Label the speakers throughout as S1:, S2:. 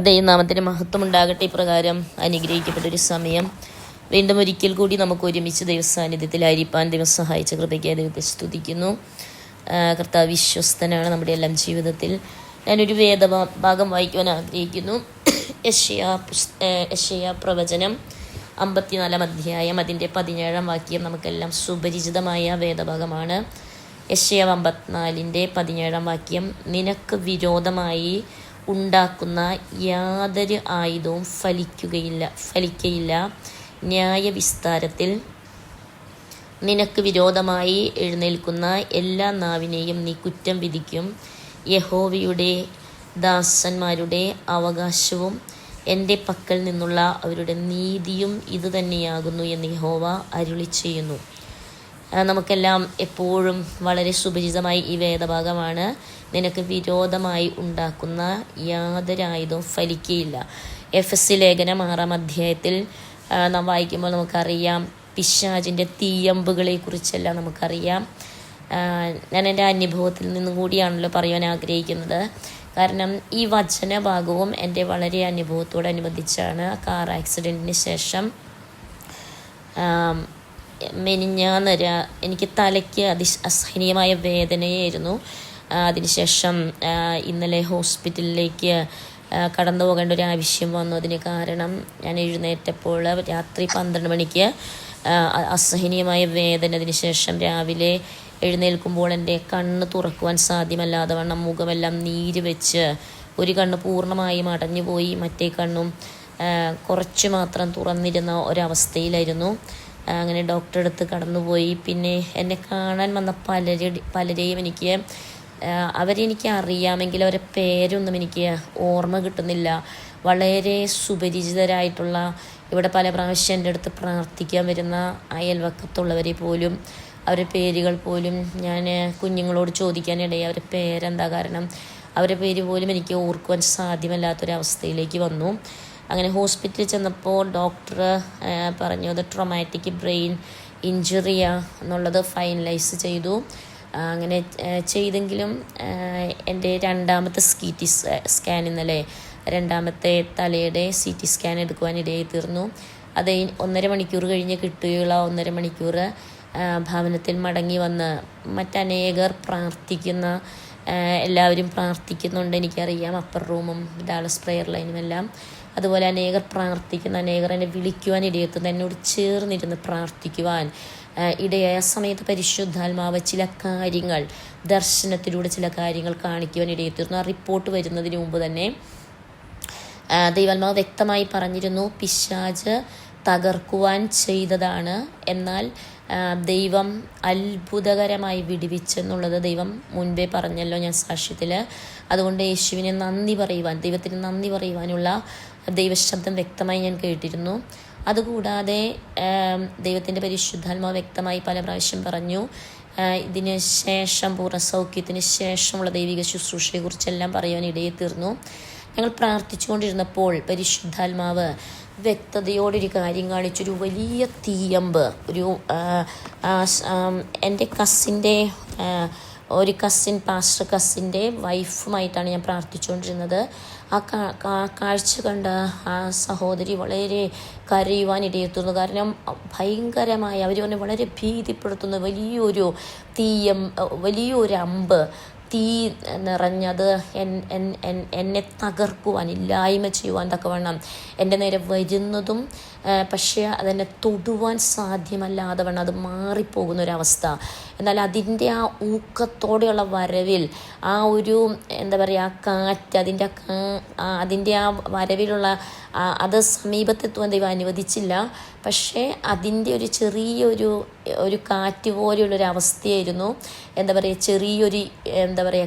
S1: ദൈവനാമത്തിന് മഹത്വം ഉണ്ടാകട്ടെ. ഇപ്രകാരം അനുഗ്രഹിക്കപ്പെട്ടൊരു സമയം വീണ്ടും ഒരിക്കൽ കൂടി നമുക്ക് ഒരുമിച്ച് ദൈവസാന്നിധ്യത്തിലായിരിക്കാൻ ദൈവം സഹായിച്ച കൃപയ്ക്ക് ദൈവത്തെ സ്തുതിക്കുന്നു. കർത്താവ് വിശ്വസ്തനാണ് നമ്മുടെ എല്ലാം ജീവിതത്തിൽ. ഞാനൊരു വേദഭാഗം വായിക്കുവാൻ ആഗ്രഹിക്കുന്നു. യെശയ്യാ പ്രവചനം 54 അധ്യായം അതിൻ്റെ 17 വാക്യം നമുക്കെല്ലാം സുപരിചിതമായ വേദഭാഗമാണ്. യെശയ്യാ 54:17 വാക്യം: നിനക്ക് വിരോധമായി ഉണ്ടാക്കുന്ന യാതൊരു ആയുധവും ഫലിക്കയില്ല. ന്യായവിസ്താരത്തിൽ നിനക്ക് വിരോധമായി എഴുന്നേൽക്കുന്ന എല്ലാ നാവിനെയും നീ കുറ്റം വിധിക്കും. യഹോവയുടെ ദാസന്മാരുടെ അവകാശവും എൻ്റെ പക്കൽ നിന്നുള്ള അവരുടെ നീതിയും ഇതുതന്നെയാകുന്നു എന്ന് യഹോവ അരുളി ചെയ്യുന്നു. നമുക്കെല്ലാം എപ്പോഴും വളരെ സുപരിചിതമായി ഈ വേദഭാഗമാണ്. നിനക്ക് വിരോധമായി ഉണ്ടാക്കുന്ന യാതൊരു ആയുധവും ഫലിക്കയില്ല. എഫെസ്യ ലേഖനം 6 അധ്യായത്തിൽ നാം വായിക്കുമ്പോൾ നമുക്കറിയാം, പിശാചിൻ്റെ തീയമ്പുകളെ കുറിച്ചെല്ലാം നമുക്കറിയാം. ഞാൻ എൻ്റെ അനുഭവത്തിൽ നിന്നും കൂടിയാണല്ലോ പറയുവാൻ ആഗ്രഹിക്കുന്നത്. കാരണം ഈ വചനഭാഗവും എൻ്റെ വളരെ അനുഭവത്തോടനുബന്ധിച്ചാണ്. കാർ ആക്സിഡൻറ്റിന് ശേഷം മെനിഞ്ഞാന്നര എനിക്ക് തലയ്ക്ക് അസഹനീയമായ വേദനയായിരുന്നു. അതിനുശേഷം ഇന്നലെ ഹോസ്പിറ്റലിലേക്ക് കടന്നു പോകേണ്ട ഒരു ആവശ്യം വന്നു. അതിന് കാരണം ഞാൻ എഴുന്നേറ്റപ്പോൾ രാത്രി 12 മണിക്ക് അസഹനീയമായ വേദന. അതിനുശേഷം രാവിലെ എഴുന്നേൽക്കുമ്പോൾ എൻ്റെ കണ്ണ് തുറക്കുവാൻ സാധ്യമല്ലാതെ വണ്ണം മുഖമെല്ലാം നീര് വെച്ച് ഒരു കണ്ണ് പൂർണ്ണമായും അടഞ്ഞുപോയി, മറ്റേ കണ്ണും കുറച്ച് മാത്രം തുറന്നിരുന്ന ഒരവസ്ഥയിലായിരുന്നു. അങ്ങനെ ഡോക്ടറെ അടുത്ത് കടന്നുപോയി. പിന്നെ എന്നെ കാണാൻ വന്ന പലരെയും അവരെനിക്ക് അറിയാമെങ്കിൽ അവരെ പേരൊന്നും എനിക്ക് ഓർമ്മ കിട്ടുന്നില്ല. വളരെ സുപരിചിതരായിട്ടുള്ള, ഇവിടെ പല പ്രാവശ്യം എൻ്റെ അടുത്ത് പ്രാർത്ഥിക്കാൻ വരുന്ന അയൽവക്കത്തുള്ളവരെ പോലും അവരുടെ പേരുകൾ പോലും ഞാൻ കുഞ്ഞുങ്ങളോട് ചോദിക്കാനിടയായി. അവരുടെ പേരെന്താ, കാരണം അവരുടെ പേര് പോലും എനിക്ക് ഓർക്കുവാൻ സാധ്യമല്ലാത്തൊരവസ്ഥയിലേക്ക് വന്നു. അങ്ങനെ ഹോസ്പിറ്റലിൽ ചെന്നപ്പോൾ ഡോക്ടർ പറഞ്ഞു അത് ട്രോമാറ്റിക് ബ്രെയിൻ ഇഞ്ചുറിയാ എന്നുള്ളത് ഫൈനലൈസ് ചെയ്തു. അങ്ങനെ ചെയ്തെങ്കിലും എൻ്റെ രണ്ടാമത്തെ സ്കാൻ ഇന്നലെ രണ്ടാമത്തെ തലയുടെ CT സ്കാൻ എടുക്കുവാനിടയായി തീർന്നു. അത് 1.5 മണിക്കൂർ കഴിഞ്ഞ് കിട്ടുകയുള്ള 1.5 മണിക്കൂർ ഭവനത്തിൽ മടങ്ങി വന്ന് മറ്റനേകർ പ്രാർത്ഥിക്കുന്ന എല്ലാവരും പ്രാർത്ഥിക്കുന്നുണ്ട്, എനിക്കറിയാം. അപ്പർ റൂമും ഡാലസ് പ്രെയർ ലൈനും എല്ലാം. അതുപോലെ അനേകർ പ്രാർത്ഥിക്കുന്ന, അനേകർ എന്നെ വിളിക്കുവാൻ ഇടയെത്തുന്നു, എന്നോട് ചേർന്നിരുന്ന് പ്രാർത്ഥിക്കുവാൻ ഇടയായ സമയത്ത് പരിശുദ്ധാത്മാവ് ചില കാര്യങ്ങൾ, ദർശനത്തിലൂടെ ചില കാര്യങ്ങൾ കാണിക്കുവാൻ ഇടയെത്തിയിരുന്നു. ആ റിപ്പോർട്ട് വരുന്നതിന് മുമ്പ് തന്നെ ദൈവാത്മാവ് വ്യക്തമായി പറഞ്ഞിരുന്നു, പിശാച് തകർക്കുവാൻ ചെയ്തതാണ്, എന്നാൽ ദൈവം അത്ഭുതകരമായി വിടുവിച്ചെന്നുള്ളത് ദൈവം മുൻപേ പറഞ്ഞല്ലോ ഞാൻ സാക്ഷ്യത്തിൽ. അതുകൊണ്ട് യേശുവിനെ നന്ദി പറയുവാൻ, ദൈവത്തിന് നന്ദി പറയുവാനുള്ള ദൈവശബ്ദം വ്യക്തമായി ഞാൻ കേട്ടിരുന്നു. അതുകൂടാതെ ദൈവത്തിൻ്റെ പരിശുദ്ധാത്മാവ് വ്യക്തമായി പല പ്രാവശ്യം പറഞ്ഞു, ഇതിന് ശേഷം പൂർണ്ണസൗഖ്യത്തിന് ശേഷമുള്ള ദൈവിക ശുശ്രൂഷയെക്കുറിച്ചെല്ലാം പറയുവാൻ ഇടയിൽ തീർന്നു. ഞങ്ങൾ പ്രാർത്ഥിച്ചുകൊണ്ടിരുന്നപ്പോൾ പരിശുദ്ധാത്മാവ് വ്യക്തതയോടൊരു കാര്യം കാണിച്ചൊരു വലിയ തീയമ്പ്. എൻ്റെ പാസ്റ്റർ കസിൻ്റെ വൈഫുമായിട്ടാണ് ഞാൻ പ്രാർത്ഥിച്ചുകൊണ്ടിരുന്നത്. ആ കാഴ്ച കണ്ട ആ സഹോദരി വളരെ കരയുവാനിടയെത്തുന്നു. കാരണം ഭയങ്കരമായ, അവർ പറഞ്ഞ് വളരെ ഭീതിപ്പെടുത്തുന്ന വലിയൊരു അമ്പ്, തീ നിറഞ്ഞത് എന്നെ തകർക്കുവാൻ, ഇല്ലായ്മ ചെയ്യുവാൻ തക്കവണ്ണം എൻ്റെ നേരെ വരുന്നതും പക്ഷേ അതെന്നെ തൊടുവാൻ സാധ്യമല്ലാതെ വണ്ണം അത് മാറിപ്പോകുന്നൊരവസ്ഥ. എന്നാൽ അതിൻ്റെ ആ ഊക്കത്തോടെയുള്ള വരവിൽ, ആ ഒരു എന്താ പറയുക, ആ കാറ്റ്, അതിൻ്റെ ആ വരവിലുള്ള അത് സമീപത്തെത്തുവാൻ ദൈവം അനുവദിച്ചില്ല. പക്ഷേ അതിൻ്റെ ഒരു ചെറിയൊരു കാറ്റ് പോലെയുള്ളൊരവസ്ഥയായിരുന്നു ചെറിയൊരു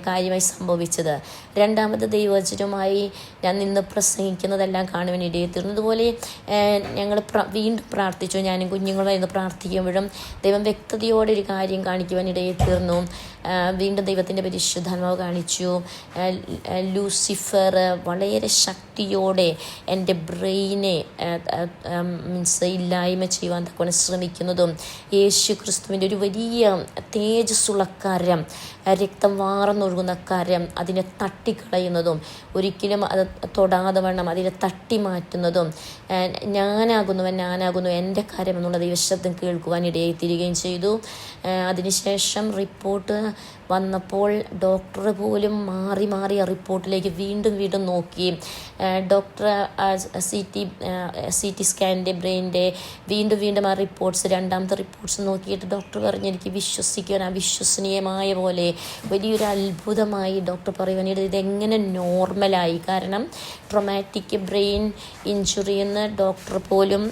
S1: കാര്യമായി സംഭവിച്ചത്. രണ്ടാമത് ദൈവവചനവുമായി ഞാൻ നിന്ന് പ്രസംഗിക്കുന്നതെല്ലാം കാണുവാൻ ഇടയെത്തിയിരുന്നു. അതുപോലെ ഞങ്ങൾ വീണ്ടും പ്രാർത്ഥിച്ചു. ഞാനും കുഞ്ഞുങ്ങളുമായി ഇന്ന് പ്രാർത്ഥിക്കുമ്പോഴും ദൈവം വ്യക്തതയോടെ ഒരു കാര്യം കാണിക്കുവാൻ ഇടയെത്തിയിരുന്നു. വീണ്ടും ദൈവത്തിൻ്റെ പരിശുദ്ധാത്മാവ് കാണിച്ചു. ലൂസിഫർ വളരെ ശക്തിയോടെ എൻ്റെ ബ്രെയിനെ ഇല്ലായ്മ ചെയ്യുവാൻ തക്കവണ്ണം ശ്രമിക്കുന്നതും യേശു ക്രിസ്തുവിൻ്റെ ഒരു വലിയ തേജസ്സുള്ള കരം, രക്തം വാർ വാർന്നൊഴുകുന്ന കരം അതിനെ തട്ടിക്കളയുന്നതും ഒരിക്കലും അത് തൊടാതെ വണ്ണം അതിനെ തട്ടി മാറ്റുന്നതും ഞാനാകുന്നു എൻ്റെ കരം എന്നുള്ള ദൈവശബ്ദം കേൾക്കുവാൻ ഇടയായിത്തീരുകയും ചെയ്തു. അതിനുശേഷം റിപ്പോർട്ട് വന്നപ്പോൾ ഡോക്ടർ പോലും മാറി ആ റിപ്പോർട്ടിലേക്ക് വീണ്ടും നോക്കി. ഡോക്ടർ CT സ്കാനിൻ്റെ ബ്രെയിനിൻ്റെ വീണ്ടും ആ റിപ്പോർട്ട്സ് രണ്ടാമത്തെ റിപ്പോർട്ട്സ് നോക്കിയിട്ട് ഡോക്ടർ പറഞ്ഞു എനിക്ക് വിശ്വസിക്കാൻ അവിശ്വസനീയമായ പോലെ വലിയൊരു അത്ഭുതമായി ഡോക്ടർ പറയുവാൻ ഇതെങ്ങനെ നോർമലായി. കാരണം ട്രോമാറ്റിക് ബ്രെയിൻ ഇഞ്ചുറി എന്ന് ഡോക്ടർ പോലും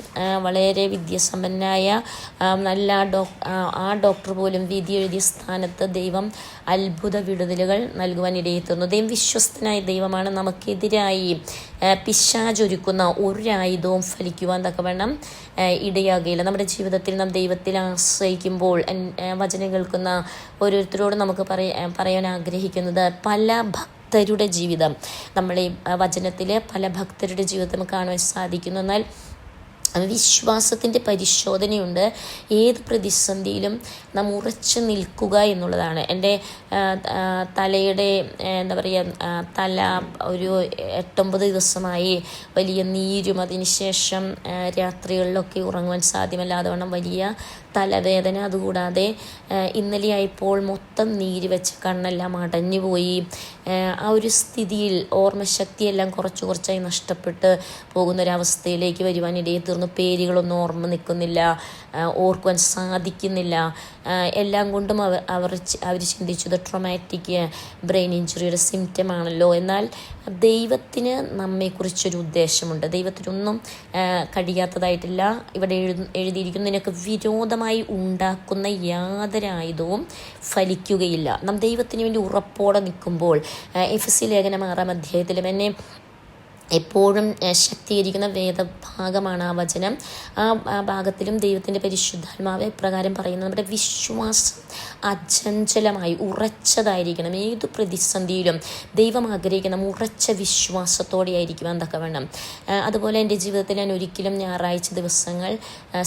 S1: വളരെ വിദ്യാസമ്പന്നനായ നല്ല ആ ഡോക്ടർ പോലും വിധി എഴുതിയ സ്ഥാനത്ത് ദൈവം അത്ഭുത വിടുതലുകൾ നൽകുവാൻ ഇടയെത്തുന്നു. ദൈവം വിശ്വസ്തനായ ദൈവമാണ്. നമുക്കെതിരായി പിശാചൊരുക്കുന്ന ഒരായുധവും ഫലിക്കുവാൻ തക്കവണ്ണം ഇടയാകുകയില്ല. നമ്മുടെ ജീവിതത്തിൽ നാം ദൈവത്തിൽ ആശ്രയിക്കുമ്പോൾ വചനം കേൾക്കുന്ന ഓരോരുത്തരോട് നമുക്ക് പറയാൻ ആഗ്രഹിക്കുന്നത് പല ഭക്തരുടെ ജീവിതം നമ്മളീ വചനത്തിൽ പല ഭക്തരുടെ ജീവിതം നമുക്ക് കാണുവാൻ സാധിക്കുന്നു. എന്നാൽ വിശ്വാസത്തിൻ്റെ പരിശോധനയുണ്ട്. ഏത് പ്രതിസന്ധിയിലും നാം ഉറച്ചു നിൽക്കുക എന്നുള്ളതാണ്. എൻ്റെ തലയുടെ തല ഒരു 8-9 ദിവസമായി വലിയ നീരും അതിനുശേഷം രാത്രികളിലൊക്കെ ഉറങ്ങുവാൻ സാധ്യമല്ലാതെ വണ്ണം വലിയ തലവേദന. അതുകൂടാതെ ഇന്നലെയായപ്പോൾ മൊത്തം നീര് വെച്ച് കണ്ണെല്ലാം അടഞ്ഞുപോയി. ആ ഒരു സ്ഥിതിയിൽ ഓർമ്മശക്തിയെല്ലാം കുറച്ചായി നഷ്ടപ്പെട്ട് പോകുന്നൊരവസ്ഥയിലേക്ക് വരുവാൻ ഇടയെത്തീർന്നു. പേരുകളൊന്നും ഓർമ്മ നിൽക്കുന്നില്ല, ഓർക്കുവാൻ സാധിക്കുന്നില്ല. എല്ലാം കൊണ്ടും അവർ ചിന്തിച്ചത് ട്രോമാറ്റിക് ബ്രെയിൻ ഇഞ്ചുറിയുടെ സിംറ്റം ആണല്ലോ. എന്നാൽ ദൈവത്തിന് നമ്മെക്കുറിച്ചൊരു ഉദ്ദേശമുണ്ട്. ദൈവത്തിനൊന്നും കഴിയാത്തതായിട്ടില്ല. ഇവിടെ എഴുതിയിരിക്കുന്നതിനൊക്കെ വിരോധമായി ഉണ്ടാക്കുന്ന യാതൊരു ആയുധവും ഫലിക്കുകയില്ല. നാം ദൈവത്തിന് വേണ്ടി ഉറപ്പോടെ നിൽക്കുമ്പോൾ എഫെസ്യ ലേഖനം 6-ാം അധ്യായത്തിലും എന്നെ എപ്പോഴും ശക്തീകരിക്കുന്ന വേദഭാഗമാണ് ആ വചനം. ആ ഭാഗത്തിലും ദൈവത്തിൻ്റെ പരിശുദ്ധാത്മാവ് ഇപ്രകാരം പറയുന്നത് നമ്മുടെ വിശ്വാസം അചഞ്ചലമായി ഉറച്ചതായിരിക്കണം. ഏതു പ്രതിസന്ധിയിലും ദൈവം ആഗ്രഹിക്കണം ഉറച്ച വിശ്വാസത്തോടെ ആയിരിക്കുവാൻ തക്കവണ്ണം. അതുപോലെ എൻ്റെ ജീവിതത്തിൽ ഞാൻ ഒരിക്കലും ഞായറാഴ്ച ദിവസങ്ങൾ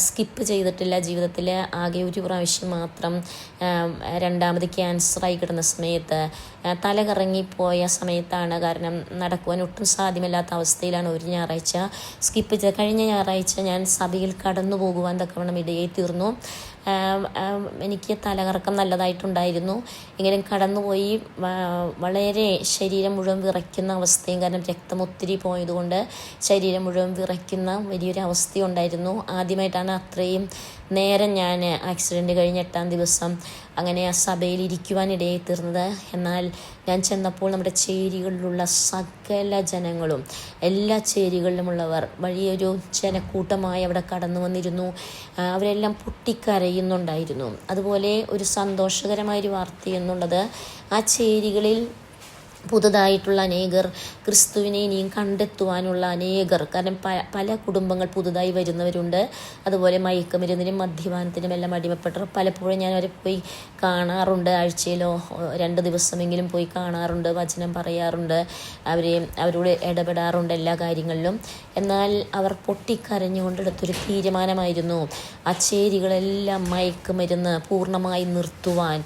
S1: സ്കിപ്പ് ചെയ്തിട്ടില്ല. ജീവിതത്തിൽ ആകെ ഒരു പ്രാവശ്യം മാത്രം രണ്ടാമത് ക്യാൻസറായി കിടന്ന സമയത്ത് തല കറങ്ങിപ്പോയ സമയത്താണ്. കാരണം നടക്കുവാൻ ഒട്ടും സാധ്യമല്ലാത്ത അവസ്ഥയിലാണ് ഒരു ഞായറാഴ്ച സ്കിപ്പ് ചെയ്തത്. കഴിഞ്ഞ ഞായറാഴ്ച ഞാൻ സഭയിൽ കടന്നു പോകുവാൻ തക്കവണ്ണം ഇടയായി തീർന്നു. എനിക്ക് തലകറക്കം നല്ലതായിട്ടുണ്ടായിരുന്നു. ഇങ്ങനെ കടന്നുപോയി വളരെ ശരീരം മുഴുവൻ വിറയ്ക്കുന്ന അവസ്ഥയും, കാരണം രക്തം ഒത്തിരി പോയതുകൊണ്ട് ശരീരം മുഴുവൻ വിറയ്ക്കുന്ന വലിയൊരു അവസ്ഥയുണ്ടായിരുന്നു. ആദ്യമായിട്ടാണ് അത്രയും നേരം ഞാൻ ആക്സിഡൻറ്റ് കഴിഞ്ഞ 8-ാം ദിവസം അങ്ങനെ ആ സഭയിൽ ഇരിക്കുവാനിടയായി തീർന്നത്. എന്നാൽ ഞാൻ ചെന്നപ്പോൾ നമ്മുടെ ചേരികളിലുള്ള സകല ജനങ്ങളും എല്ലാ ചേരികളിലുമുള്ളവർ വലിയൊരു ജനക്കൂട്ടമായി അവിടെ കടന്നു വന്നിരുന്നു. അവരെല്ലാം പൊട്ടിക്കരയുന്നുണ്ടായിരുന്നു. അതുപോലെ ഒരു സന്തോഷകരമായൊരു വാർത്ത എന്നുള്ളത് ആ ചേരികളിൽ പുതുതായിട്ടുള്ള അനേകർ ക്രിസ്തുവിനെ ഇനിയും കണ്ടെത്തുവാനുള്ള അനേകർ, കാരണം പല കുടുംബങ്ങൾ പുതുതായി വരുന്നവരുണ്ട്. അതുപോലെ മയക്കുമരുന്നിനും മദ്യപാനത്തിനും എല്ലാം അടിമപ്പെട്ടവർ. പലപ്പോഴും ഞാൻ അവരെ പോയി കാണാറുണ്ട്. ആഴ്ചയിലോ 2 ദിവസമെങ്കിലും പോയി കാണാറുണ്ട്, വചനം പറയാറുണ്ട്, അവരോട് ഇടപെടാറുണ്ട് എല്ലാ കാര്യങ്ങളിലും. എന്നാൽ അവർ പൊട്ടിക്കരഞ്ഞുകൊണ്ടെടുത്തൊരു തീരുമാനമായിരുന്നു ആ ചേരികളെല്ലാം മയക്കുമരുന്ന് പൂർണ്ണമായി നിർത്തുവാൻ,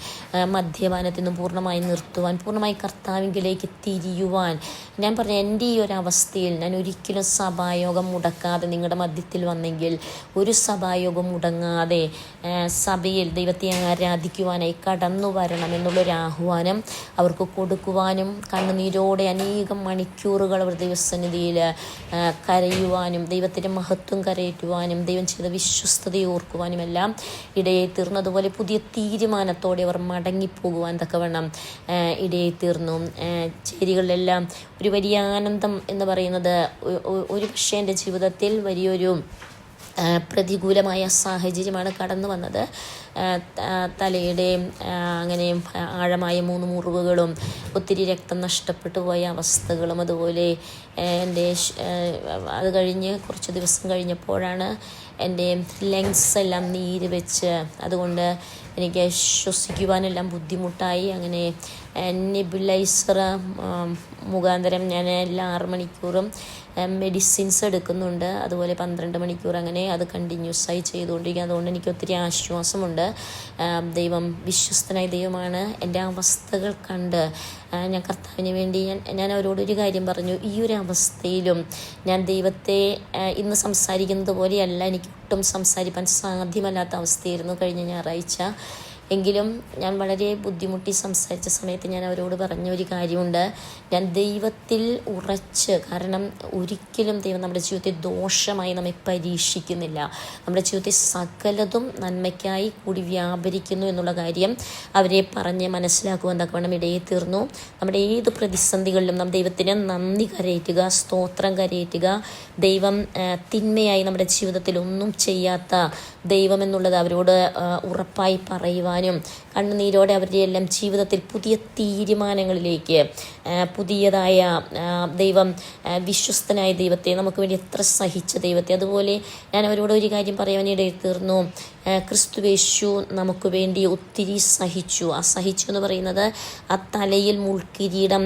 S1: മദ്യപാനത്തിൽ നിന്ന് പൂർണ്ണമായി നിർത്തുവാൻ, പൂർണ്ണമായി കർത്താവിലേക്ക് തിരിയുവാൻ. ഞാൻ പറഞ്ഞു, എൻ്റെ ഈ ഒരു അവസ്ഥയിൽ ഞാൻ ഒരിക്കലും സഭായോഗം മുടക്കാതെ നിങ്ങളുടെ മധ്യത്തിൽ വന്നെങ്കിൽ ഒരു സഭായോഗം മുടങ്ങാതെ സഭയിൽ ദൈവത്തെ ആരാധിക്കുവാനായി കടന്നു വരണം എന്നുള്ളൊരു ആഹ്വാനം അവർക്ക് കൊടുക്കുവാനും കണ്ണുനീരോടെ അനേകം മണിക്കൂറുകൾ അവർ ദൈവസന്നിധിയിൽ കരയുവാനും ദൈവത്തിൻ്റെ മഹത്വം കരയേറ്റുവാനും ദൈവം ചെയ്ത വിശ്വസ്തതയെ ഓർക്കുവാനും എല്ലാം ഇടയായി തീർന്നു. അതുപോലെ പുതിയ തീരുമാനത്തോടെ അവർ മടങ്ങിപ്പോകുവാൻ തക്കവണ്ണം ഇടയായി തീർന്നു. ചേരികളിലെല്ലാം ഒരു വലിയ ആനന്ദം എന്ന് പറയുന്നത് ഒരു പക്ഷേ എൻ്റെ ജീവിതത്തിൽ വലിയൊരു പ്രതികൂലമായ സാഹചര്യമാണ് കടന്നു വന്നത്. തലയുടെ അങ്ങനെ ആഴമായ 3 മുറിവുകളും ഒത്തിരി രക്തം നഷ്ടപ്പെട്ടു പോയ അവസ്ഥകളും, അതുപോലെ എൻ്റെ അത് കഴിഞ്ഞ് കുറച്ച് ദിവസം കഴിഞ്ഞപ്പോഴാണ് എൻ്റെ ലങ്സ് എല്ലാം നീര് വെച്ച്, അതുകൊണ്ട് എനിക്ക് ശ്വസിക്കുവാനെല്ലാം ബുദ്ധിമുട്ടായി. അങ്ങനെ നെബുലൈസർ മുഖാന്തരം ഞാൻ എല്ലാ 6 മണിക്കൂറും മെഡിസിൻസ് എടുക്കുന്നുണ്ട്. അതുപോലെ 12 മണിക്കൂർ അങ്ങനെ അത് കണ്ടിന്യൂസായി ചെയ്തുകൊണ്ടിരിക്കുക. അതുകൊണ്ട് എനിക്ക് ഒത്തിരി ആശ്വാസമുണ്ട്. ദൈവം വിശ്വസ്തനായ ദൈവമാണ്. എൻ്റെ അവസ്ഥകൾ കണ്ട് ഞാൻ കർത്താവിന് വേണ്ടി ഞാൻ അവരോടൊരു കാര്യം പറഞ്ഞു. ഈ ഒരു അവസ്ഥയിലും ഞാൻ ദൈവത്തെ ഇന്ന് സംസാരിക്കുന്നത് പോലെയല്ല, എനിക്ക് ഒട്ടും സംസാരിക്കാൻ സാധ്യമല്ലാത്ത അവസ്ഥയായിരുന്നു കഴിഞ്ഞ ഞായറാഴ്ച. എങ്കിലും ഞാൻ വളരെ ബുദ്ധിമുട്ടി സംസാരിച്ച സമയത്ത് ഞാൻ അവരോട് പറഞ്ഞ ഒരു കാര്യമുണ്ട്. ഞാൻ ദൈവത്തിൽ ഉറച്ച്, കാരണം ഒരിക്കലും ദൈവം നമ്മുടെ ജീവിതത്തെ ദോഷമായി നമ്മെ പരീക്ഷിക്കുന്നില്ല. നമ്മുടെ ജീവിതത്തെ സകലതും നന്മയ്ക്കായി കൂടി വ്യാപരിക്കുന്നു എന്നുള്ള കാര്യം അവരെ പറഞ്ഞ് മനസ്സിലാക്കുവാൻ തക്കവണ്ണം ഇടയിൽ തീർന്നു. നമ്മുടെ ഏത് പ്രതിസന്ധികളിലും നാം ദൈവത്തിന് നന്ദി കരയറ്റുക, സ്തോത്രം കരയറ്റുക. ദൈവം തിന്മയായി നമ്മുടെ ജീവിതത്തിൽ ഒന്നും ചെയ്യാത്ത ദൈവം എന്നുള്ളത് അവരോട് ഉറപ്പായി പറയുവാനും കണ്ണുനീരോടെ അവരുടെ എല്ലാം ജീവിതത്തിൽ പുതിയ തീരുമാനങ്ങളിലേക്ക് പുതിയതായ ദൈവം വിശ്വസ്തനായ ദൈവത്തെ, നമുക്ക് വേണ്ടി എത്ര സഹിച്ച ദൈവത്തെ, അതുപോലെ ഞാൻ അവരോട് ഒരു കാര്യം പറയാനിടയിൽ തീർന്നു. ക്രിസ്തുവേശു നമുക്ക് വേണ്ടി ഒത്തിരി സഹിച്ചു. ആ സഹിച്ചു എന്ന് പറയുന്നത് ആ തലയിൽ മുൾക്കിരീടം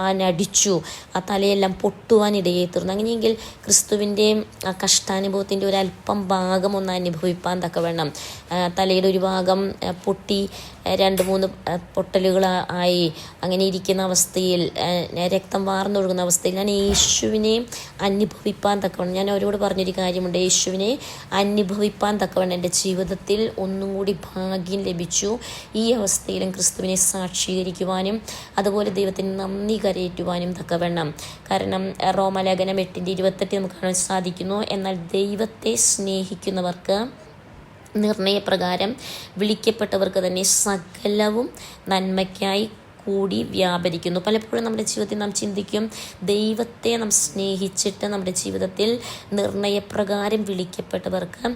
S1: ആനടിച്ചു, ആ തലയെല്ലാം പൊട്ടുവാനിടയിൽ തീർന്നു. അങ്ങനെയെങ്കിൽ ക്രിസ്തുവിൻ്റെ ആ കഷ്ടാനുഭവത്തിൻ്റെ ഒരല്പം ഭാഗം ഒന്ന് അനുഭവിപ്പാൻ തക്കവണ്ണം തലയുടെ ഒരു ഭാഗം പൊട്ടി 2-3 പൊട്ടലുകളായി അങ്ങനെ ഇരിക്കുന്ന അവസ്ഥയിൽ, രക്തം വാർന്നൊഴുകുന്ന അവസ്ഥയിൽ ഞാൻ യേശുവിനെ അനുഭവിപ്പാൻ തക്കവണ്ണം, ഞാൻ അവരോട് പറഞ്ഞൊരു കാര്യമുണ്ട്, യേശുവിനെ അനുഭവിപ്പാൻ തക്കവണ്ണം എൻ്റെ ജീവിതത്തിൽ ഒന്നും കൂടി ഭാഗ്യം ലഭിച്ചു. ഈ അവസ്ഥയിലും ക്രിസ്തുവിനെ സാക്ഷീകരിക്കുവാനും അതുപോലെ ദൈവത്തിന് നന്ദി കരയറ്റുവാനും തക്കവണ്ണം. കാരണം റോമലേഖനം 8:28 നമുക്ക് കാണാൻ സാധിക്കുന്നു, എന്നാൽ ദൈവത്തെ സ്നേഹിക്കുന്നവർക്ക് നിർണയപ്രകാരം വിളിക്കപ്പെട്ടവർക്ക് തന്നെ സകലവും നന്മയ്ക്കായി കൂടി വ്യാപരിക്കുന്നു. പലപ്പോഴും നമ്മുടെ ജീവിതത്തിൽ നാം ചിന്തിക്കും, ദൈവത്തെ നാം സ്നേഹിച്ചിട്ട് നമ്മുടെ ജീവിതത്തിൽ നിർണയപ്രകാരം വിളിക്കപ്പെട്ടവർക്ക്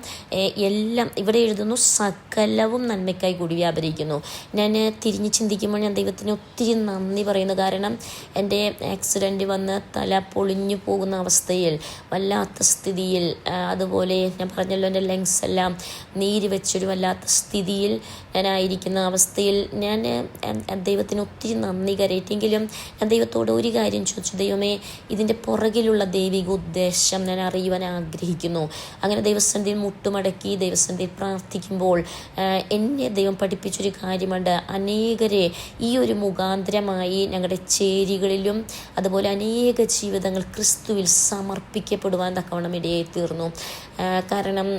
S1: എല്ലാം, ഇവിടെ എഴുതുന്നു സകലവും നന്മയ്ക്കായി കൂടി വ്യാപരിക്കുന്നു. ഞാൻ തിരിഞ്ഞ് ചിന്തിക്കുമ്പോൾ ഞാൻ ദൈവത്തിന് ഒത്തിരി നന്ദി പറയുന്നു. കാരണം എൻ്റെ ആക്സിഡൻറ്റ് വന്ന് തല പൊളിഞ്ഞു പോകുന്ന അവസ്ഥയിൽ, വല്ലാത്ത സ്ഥിതിയിൽ, അതുപോലെ ഞാൻ പറഞ്ഞല്ലോ എൻ്റെ ലങ്സ് എല്ലാം നീര് വെച്ചൊരു വല്ലാത്ത സ്ഥിതിയിൽ ഞാനായിരിക്കുന്ന അവസ്ഥയിൽ ഞാൻ ദൈവത്തിന് ഒത്തിരി നന്ദി കരയറ്റെങ്കിലും ഞാൻ ദൈവത്തോട് ഒരു കാര്യം ചോദിച്ചു, ദൈവമേ ഇതിൻ്റെ പുറകിലുള്ള ദൈവിക ഉദ്ദേശം ഞാൻ അറിയുവാൻ ആഗ്രഹിക്കുന്നു. അങ്ങനെ ദൈവസന്നിധിയിൽ മുട്ടുമടക്കി ദൈവസന്നിധിയിൽ പ്രാർത്ഥിക്കുമ്പോൾ എന്നെ ദൈവം പഠിപ്പിച്ചൊരു കാര്യമുണ്ട്. അനേകരെ ഈ ഒരു മുഖാന്തരമായി ഞങ്ങളുടെ ചേരികളിലും അതുപോലെ അനേക ജീവിതങ്ങൾ ക്രിസ്തുവിൽ സമർപ്പിക്കപ്പെടുവാൻ തക്കവണ്ണം ഇടയായി തീർന്നു. കാരണം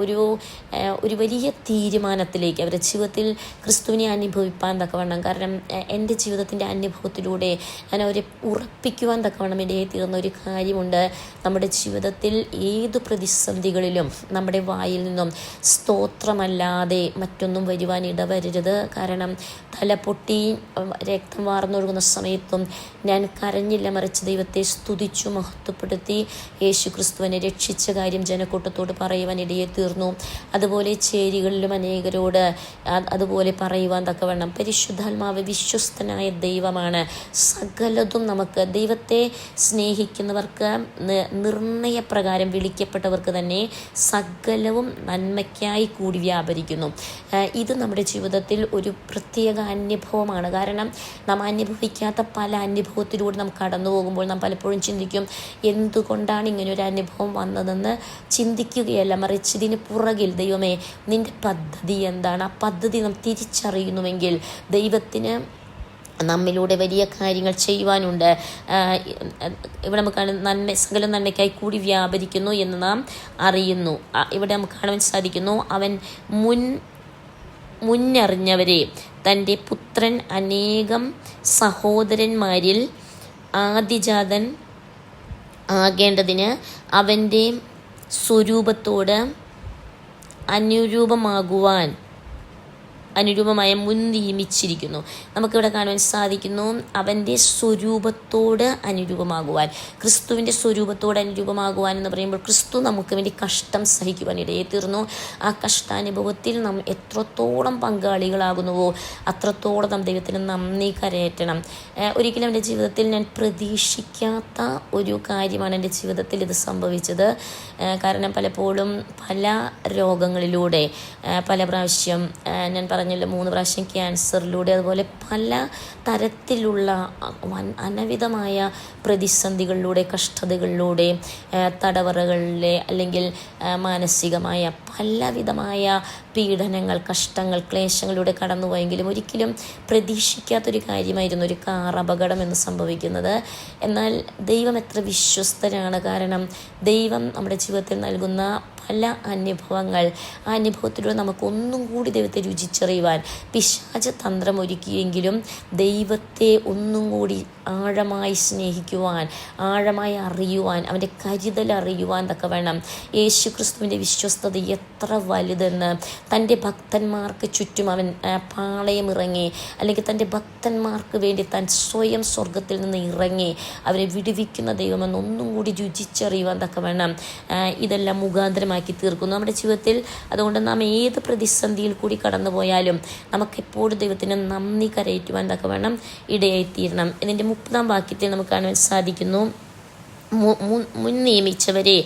S1: ഒരു വലിയ തീരുമാനത്തിലേക്ക് അവരുടെ ജീവിതത്തിൽ ക്രിസ്തുവിനെ അനുഭവിപ്പാൻ തക്കവണ്ണം, കാരണം എൻ്റെ ജീവിതത്തിൻ്റെ അനുഭവത്തിലൂടെ ഞാൻ അവരെ ഉറപ്പിക്കുവാൻ തക്കവണ്ണം ഇടയായി തീർന്ന ഒരു കാര്യമുണ്ട്. നമ്മുടെ ജീവിതത്തിൽ ഏതു പ്രതിസന്ധികളിലും നമ്മുടെ വായിൽ നിന്നും സ്തോത്രമല്ലാതെ മറ്റൊന്നും വരുവാൻ ഇടവരരുത്. കാരണം തല പൊട്ടി രക്തം വാർന്നൊഴുകുന്ന സമയത്തും ഞാൻ കരഞ്ഞില്ല, മറിച്ച് ദൈവത്തെ സ്തുതിച്ചു മഹത്വപ്പെടുത്തി യേശു ക്രിസ്തുവിനെ രക്ഷിച്ച കാര്യം ജനക്കൂട്ടത്തോട് പറയുവാൻ ഇടയായി തീർന്നു. അതുപോലെ ചേരികളിലും അനേകരോട് അതുപോലെ പറയുവാൻ തക്കവണ്ണം പരിശുദ്ധാത്മാവ് വിശ്വസ്തനായ ദൈവമാണ്. സകലതും നമുക്ക് ദൈവത്തെ സ്നേഹിക്കുന്നവർക്ക് നിർണയപ്രകാരം വിളിക്കപ്പെട്ടവർക്ക് തന്നെ സകലവും നന്മയ്ക്കായി കൂടി വ്യാപരിക്കുന്നു. ഇത് നമ്മുടെ ജീവിതത്തിൽ ഒരു പ്രത്യേക അനുഭവമാണ്. കാരണം നാം അനുഭവിക്കാത്ത പല അനുഭവത്തിലൂടെ നാം കടന്നു പോകുമ്പോൾ നാം പലപ്പോഴും ചിന്തിക്കും, എന്തുകൊണ്ടാണ് ഇങ്ങനെ ഒരു അനുഭവം വന്നതെന്ന് ചിന്തിക്കുകയല്ല, മറിച്ച് ഇതിന് പുറകിൽ ദൈവമേ നിൻ്റെ പദ്ധതി എന്താണ്, ആ പദ്ധതി നാം തിരിച്ചറിയുന്നുവെങ്കിൽ ദൈവത്തിന് നമ്മിലൂടെ വലിയ കാര്യങ്ങൾ ചെയ്യുവാനുണ്ട്. ഇവിടെ നമുക്ക് സകല നന്മയ്ക്കായി കൂടി വ്യാപരിക്കുന്നു എന്ന് നാം അറിയുന്നു. ഇവിടെ നമുക്ക് കാണുവാൻ സാധിക്കുന്നു, അവൻ മുന്നറിഞ്ഞവരെ തൻ്റെ പുത്രൻ അനേകം സഹോദരന്മാരിൽ ആദിജാതൻ ആകേണ്ടതിന് അവൻ്റെ സ്വരൂപത്തോട് അനുരൂപമായ മുൻ നിയമിച്ചിരിക്കുന്നു. നമുക്കിവിടെ കാണുവാൻ സാധിക്കുന്നു, അവൻ്റെ സ്വരൂപത്തോട് അനുരൂപമാകുവാൻ, ക്രിസ്തുവിൻ്റെ സ്വരൂപത്തോട് അനുരൂപമാകുവാൻ എന്ന് പറയുമ്പോൾ ക്രിസ്തു നമുക്ക് വേണ്ടി കഷ്ടം സഹിക്കുവാൻ ഇടയെ തീർന്നു. ആ കഷ്ടാനുഭവത്തിൽ നാം എത്രത്തോളം പങ്കാളികളാകുന്നുവോ അത്രത്തോളം നാം ദൈവത്തിന് നന്ദി കരയറ്റണം. ഒരിക്കലും എൻ്റെ ജീവിതത്തിൽ ഞാൻ പ്രതീക്ഷിക്കാത്ത ഒരു കാര്യമാണ് എൻ്റെ ജീവിതത്തിൽ ഇത് സംഭവിച്ചത്. കാരണം പലപ്പോഴും പല രോഗങ്ങളിലൂടെ പല പ്രാവശ്യം ഞാൻ പറഞ്ഞല്ലോ 3 പ്രാവശ്യം ക്യാൻസറിലൂടെ, അതുപോലെ പല തരത്തിലുള്ള അനവിധമായ പ്രതിസന്ധികളിലൂടെ, കഷ്ടതകളിലൂടെ, തടവറകളിലെ അല്ലെങ്കിൽ മാനസികമായ പലവിധമായ പീഡനങ്ങൾ, കഷ്ടങ്ങൾ, ക്ലേശങ്ങളിലൂടെ കടന്നുപോയെങ്കിലും ഒരിക്കലും പ്രതീക്ഷിക്കാത്തൊരു കാര്യമായിരുന്നു ഒരു കാർ അപകടം എന്ന് സംഭവിക്കുന്നത്. എന്നാൽ ദൈവം എത്ര വിശ്വസ്തനാണ്. കാരണം ദൈവം നമ്മുടെ ജീവിതത്തിൽ നൽകുന്ന പല അനുഭവങ്ങൾ, ആ അനുഭവത്തിലൂടെ നമുക്ക് ഒന്നും കൂടി ദൈവത്തെ രുചിച്ചറിയുവാൻ പിശാച് തന്ത്രം ഒരുക്കിയെങ്കിലും ദൈവത്തെ ഒന്നും കൂടി ആഴമായി സ്നേഹിക്കുവാൻ, ആഴമായി അറിയുവാൻ, അവൻ്റെ കരുതൽ അറിയുവാൻ വേണം യേശു ക്രിസ്തുവിൻ്റെ വിശ്വസ്തത എത്ര വലുതെന്ന് തൻ്റെ ഭക്തന്മാർക്ക് ചുറ്റും അവൻ പാളയമിറങ്ങി, അല്ലെങ്കിൽ തൻ്റെ ഭക്തന്മാർക്ക് വേണ്ടി താൻ സ്വയം സ്വർഗത്തിൽ നിന്ന് ഇറങ്ങി അവരെ വിടുവിക്കുന്ന ദൈവമെന്ന് ഒന്നും കൂടി രുചിച്ചറിയുവാൻ വേണം ഇതെല്ലാം മുഖാന്തരമാക്കി തീർക്കുന്നു നമ്മുടെ ജീവിതത്തിൽ. അതുകൊണ്ട് നാം ഏത് പ്രതിസന്ധിയിൽ കൂടി കടന്നുപോയാലും നമുക്കെപ്പോഴും ദൈവത്തിന് നന്ദി കരയറ്റുവാൻ വേണം ഇടയായിത്തീരണം. ഇതിൻ്റെ 30-ാം വാക്യത്തിൽ നമുക്ക് കാണുവാൻ സാധിക്കുന്നു, മുൻ നിയമിച്ചവരെ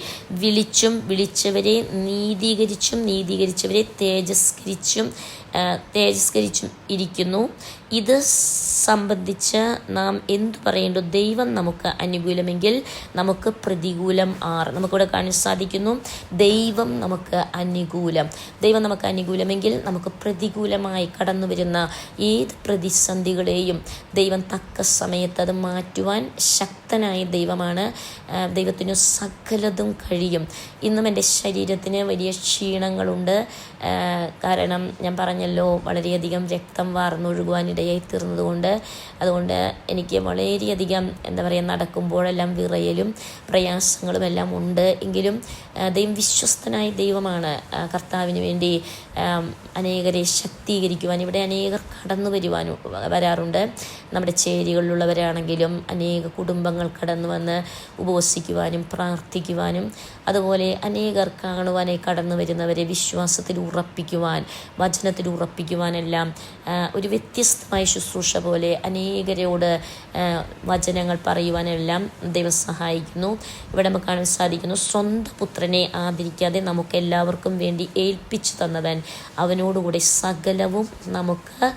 S1: വിളിച്ചും വിളിച്ചവരെ നീതീകരിച്ചും നീതീകരിച്ചവരെ തേജസ്കരിച്ചും ഇരിക്കുന്നു. ഇത് സംബന്ധിച്ച് നാം എന്തു പറയേണ്ടു? ദൈവം നമുക്ക് അനുകൂലമെങ്കിൽ നമുക്ക് പ്രതികൂലം ആർ. നമുക്കിവിടെ കാണാൻ സാധിക്കുന്നു, ദൈവം നമുക്ക് അനുകൂലമെങ്കിൽ നമുക്ക് പ്രതികൂലമായി കടന്നു വരുന്ന ഏത് പ്രതിസന്ധികളെയും ദൈവം തക്ക സമയത്ത് അത് മാറ്റുവാൻ ശക്തനായ ദൈവമാണ്. ദൈവത്തിന് സകലതും കഴിയും. ഇന്നും എൻ്റെ ശരീരത്തിന് വലിയ ക്ഷീണങ്ങളുണ്ട്. കാരണം ഞാൻ പറഞ്ഞല്ലോ, വളരെയധികം രക്തം വാർന്നൊഴുകുവാനിടയായി തീർന്നതുകൊണ്ട്. അതുകൊണ്ട് എനിക്ക് വളരെയധികം നടക്കുമ്പോഴെല്ലാം വിറയലും പ്രയാസങ്ങളും എല്ലാം ഉണ്ട്. എങ്കിലും ദൈവം വിശ്വസ്തനായ ദൈവമാണ്. കർത്താവിന് വേണ്ടി അനേകരെ ശക്തീകരിക്കുവാൻ ഇവിടെ അനേകർ കടന്നു വരാറുണ്ട്. നമ്മുടെ ചേരികളിലുള്ളവരാണെങ്കിലും അനേക കുടുംബങ്ങൾ കടന്നു വന്ന് ഉപവസിക്കുവാനും പ്രാർത്ഥിക്കുവാനും, അതുപോലെ അനേകർ കാണുവാനായി കടന്നു വരുന്നവരെ വിശ്വാസത്തിൽ ഉറപ്പിക്കുവാൻ, വചനത്തിൽ ഉറപ്പിക്കുവാനെല്ലാം ഒരു വ്യത്യസ്തമായ ശുശ്രൂഷ പോലെ അനേകരോട് വചനങ്ങൾ പറയുവാനെല്ലാം ദൈവം സഹായിക്കുന്നു. ഇവിടെ നമുക്ക് കാണാൻ സാധിക്കുന്നു, സ്വന്തം പുത്രനെ ആദരിക്കാതെ നമുക്ക് എല്ലാവർക്കും വേണ്ടി ഏൽപ്പിച്ചു തന്നവൻ അവനോടുകൂടെ സകലവും നമുക്ക്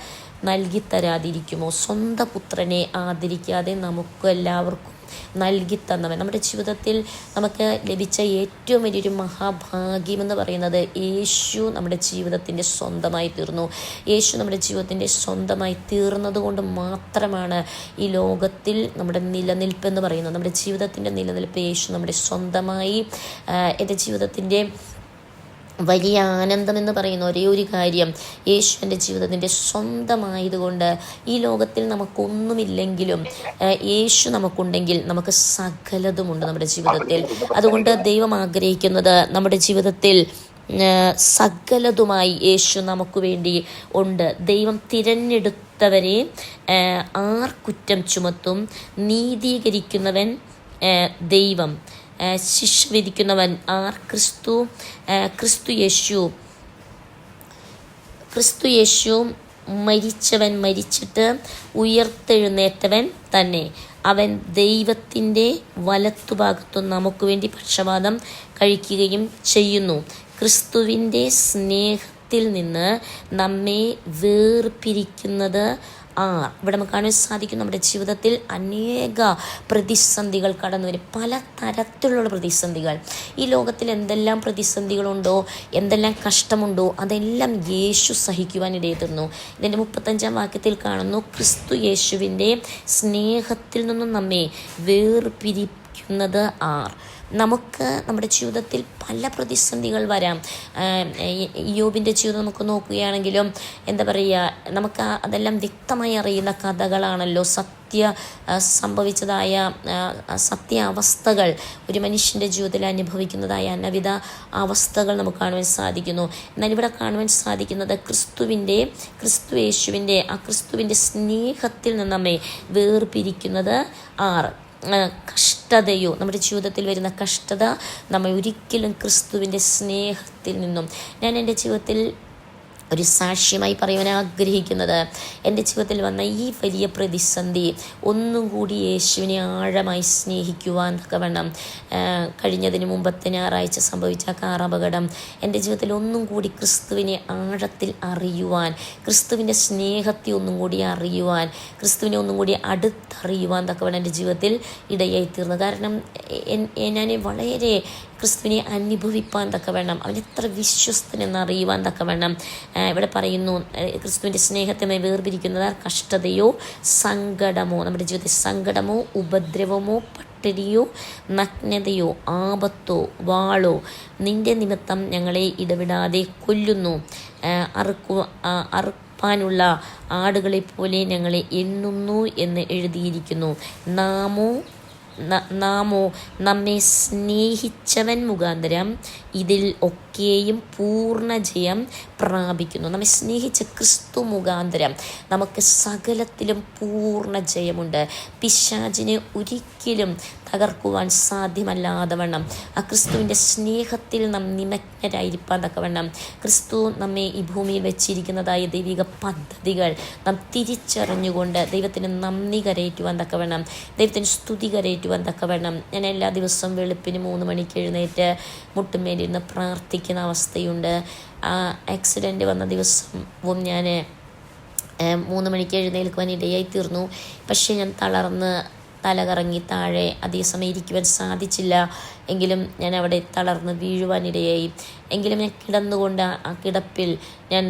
S1: നൽകി തരാതിരിക്കുമോ? സ്വന്തം പുത്രനെ ആദരിക്കാതെ നമുക്ക് എല്ലാവർക്കും നൽകി തന്നവൻ. നമ്മുടെ ജീവിതത്തിൽ നമുക്ക് ലഭിച്ച ഏറ്റവും വലിയൊരു മഹാഭാഗ്യമെന്ന് പറയുന്നത് യേശു നമ്മുടെ ജീവിതത്തിൻ്റെ സ്വന്തമായി തീർന്നു. യേശു നമ്മുടെ ജീവിതത്തിൻ്റെ സ്വന്തമായി തീർന്നത് കൊണ്ട് മാത്രമാണ് ഈ ലോകത്തിൽ നമ്മുടെ നിലനിൽപ്പെന്ന് പറയുന്നത്. നമ്മുടെ ജീവിതത്തിൻ്റെ നിലനിൽപ്പ് യേശു നമ്മുടെ സ്വന്തമായി. എൻ്റെ ജീവിതത്തിൻ്റെ വലിയ ആനന്ദമെന്ന് പറയുന്ന ഒരേ ഒരു കാര്യം, യേശു എൻ്റെ ജീവിതത്തിൻ്റെ സ്വന്തമായതുകൊണ്ട് ഈ ലോകത്തിൽ നമുക്കൊന്നുമില്ലെങ്കിലും യേശു നമുക്കുണ്ടെങ്കിൽ നമുക്ക് സകലതുമുണ്ട് നമ്മുടെ ജീവിതത്തിൽ. അതുകൊണ്ട് ദൈവം ആഗ്രഹിക്കുന്നത് നമ്മുടെ ജീവിതത്തിൽ സകലതുമായി യേശു നമുക്ക് വേണ്ടി ഉണ്ട്. ദൈവം തിരഞ്ഞെടുത്തവരെ ആർ കുറ്റം ചുമത്തും? നീതീകരിക്കുന്നവൻ ദൈവം, ശിക്ഷ വിധിക്കുന്നവൻ ആർ? ക്രിസ്തു യേശു മരിച്ചവൻ, മരിച്ചിട്ട് ഉയർത്തെഴുന്നേറ്റവൻ തന്നെ. അവൻ ദൈവത്തിൻ്റെ വലത്തുഭാഗത്തു നമുക്ക് വേണ്ടി പക്ഷപാതം കഴിക്കുകയും ചെയ്യുന്നു. ക്രിസ്തുവിൻ്റെ സ്നേഹത്തിൽ നിന്ന് നമ്മെ വേർപിരിക്കുന്നത് ആർ? ഇവിടെ നമുക്ക് കാണാൻ സാധിക്കും, നമ്മുടെ ജീവിതത്തിൽ അനേക പ്രതിസന്ധികൾ കടന്നു വരും. പല തരത്തിലുള്ള പ്രതിസന്ധികൾ. ഈ ലോകത്തിൽ എന്തെല്ലാം പ്രതിസന്ധികളുണ്ടോ, എന്തെല്ലാം കഷ്ടമുണ്ടോ, അതെല്ലാം യേശു സഹിക്കുവാനിടയിൽ തീർന്നു. ഇതിൻ്റെ 35-ാം വാക്യത്തിൽ കാണുന്നു, ക്രിസ്തു യേശുവിൻ്റെ സ്നേഹത്തിൽ നിന്നും നമ്മെ വേർപിരിക്കുന്നത് ആർ? നമുക്ക് നമ്മുടെ ജീവിതത്തിൽ പല പ്രതിസന്ധികൾ വരാം. യോബിൻ്റെ ജീവിതം നമുക്ക് നോക്കുകയാണെങ്കിലും നമുക്ക് അതെല്ലാം വ്യക്തമായി അറിയുന്ന കഥകളാണല്ലോ. സംഭവിച്ചതായ സത്യാവസ്ഥകൾ, ഒരു മനുഷ്യൻ്റെ ജീവിതത്തിൽ അനുഭവിക്കുന്നതായ അനവിധ അവസ്ഥകൾ നമുക്ക് കാണുവാൻ സാധിക്കുന്നു. എന്നാൽ ഇവിടെ കാണുവാൻ സാധിക്കുന്നത് ക്രിസ്തു യേശുവിൻ്റെ സ്നേഹത്തിൽ നിന്ന് നമ്മെ വേർപിരിക്കുന്നത് ആർ? കഷ്ടതയോ, നമ്മുടെ ജീവിതത്തിൽ വരുന്ന കഷ്ടത നമ്മെ ഒരിക്കലും ക്രിസ്തുവിൻ്റെ സ്നേഹത്തിൽ നിന്നും. ഞാൻ എൻ്റെ ജീവിതത്തിൽ ഒരു സാക്ഷ്യമായി പറയുവാൻ ആഗ്രഹിക്കുന്നത്, എൻ്റെ ജീവിതത്തിൽ വന്ന ഈ വലിയ പ്രതിസന്ധി ഒന്നും കൂടി യേശുവിനെ ആഴമായി സ്നേഹിക്കുവാൻ തക്കവണ്ണം, കഴിഞ്ഞതിന് മുമ്പത്തെ ഞായറാഴ്ച സംഭവിച്ച കാർ അപകടം, എൻ്റെ ജീവിതത്തിൽ ഒന്നും കൂടി ക്രിസ്തുവിനെ ആഴത്തിൽ അറിയുവാൻ, ക്രിസ്തുവിൻ്റെ സ്നേഹത്തെ ഒന്നും കൂടി അറിയുവാൻ, ക്രിസ്തുവിനെ ഒന്നും കൂടി അടുത്തറിയുവാൻ തക്കവണ്ണം എൻ്റെ ജീവിതത്തിൽ ഇടയായി തീർന്നു. കാരണം ഞാൻ വളരെ ക്രിസ്തുവിനെ അനുഭവിപ്പാൻ തക്കവണ്ണം, അവൻ എത്ര വിശ്വസ്തനെന്ന് അറിയുവാൻ തക്കവണ്ണം ഇവിടെ പറയുന്നു, ക്രിസ്തുവിൻ്റെ സ്നേഹത്തെ വേർപിരിക്കുന്നത് കഷ്ടതയോ സങ്കടമോ, നമ്മുടെ ജീവിതത്തിൽ സങ്കടമോ ഉപദ്രവമോ പട്ടിണിയോ നഗ്നതയോ ആപത്തോ വാളോ നിന്റെ നിമിത്തം ഞങ്ങളെ ഇടവിടാതെ കൊല്ലുന്നു. അറുപ്പാനുള്ള ആടുകളെപ്പോലെ ഞങ്ങളെ എണ്ണുന്നു എന്ന് എഴുതിയിരിക്കുന്നു. നാമോ നമ്മെ സ്നേഹിച്ചവൻ മുഖാന്തരം ഇതിൽ ഒക്കെയും പൂർണ്ണ ജയം പ്രാപിക്കുന്നു. നമ്മെ സ്നേഹിച്ച ക്രിസ്തു മുഖാന്തരം നമുക്ക് സകലത്തിലും പൂർണ്ണ ജയമുണ്ട്. പിശാചിനെ ഒരിക്കലും തകർക്കുവാൻ സാധ്യമല്ലാതവണ്ണം ആ ക്രിസ്തുവിൻ്റെ സ്നേഹത്തിൽ നാം നിമഗ്നരായിരിക്കാൻ തക്കവണ്ണം ക്രിസ്തു നമ്മെ ഈ ഭൂമിയിൽ വെച്ചിരിക്കുന്നതായ ദൈവിക പദ്ധതികൾ നാം തിരിച്ചറിഞ്ഞുകൊണ്ട് ദൈവത്തിന് നന്ദി കരയേറ്റുവാൻ തക്കവണ്ണം, ദൈവത്തിന് സ്തുതി കരയേറ്റുവാൻ തക്കവണ്ണം ഞാൻ എല്ലാ ദിവസവും വെളുപ്പിന് 3 മണിക്ക് എഴുന്നേറ്റ് മുട്ടുമേലിരുന്ന് പ്രാർത്ഥിക്കുന്ന അവസ്ഥയുണ്ട്. ആ ആക്സിഡൻറ്റ് വന്ന ദിവസവും ഞാൻ 3 മണിക്ക് എഴുന്നേൽക്കുവാൻ ഇടയായി തീർന്നു. പക്ഷേ ഞാൻ തളർന്ന് തലകറങ്ങി താഴെ അധിക സമയം ഇരിക്കുവാൻ സാധിച്ചില്ല. എങ്കിലും ഞാൻ അവിടെ തളർന്ന് വീഴുവാനിടയായി. എങ്കിലും ഞാൻ കിടന്നുകൊണ്ട് ആ കിടപ്പിൽ ഞാൻ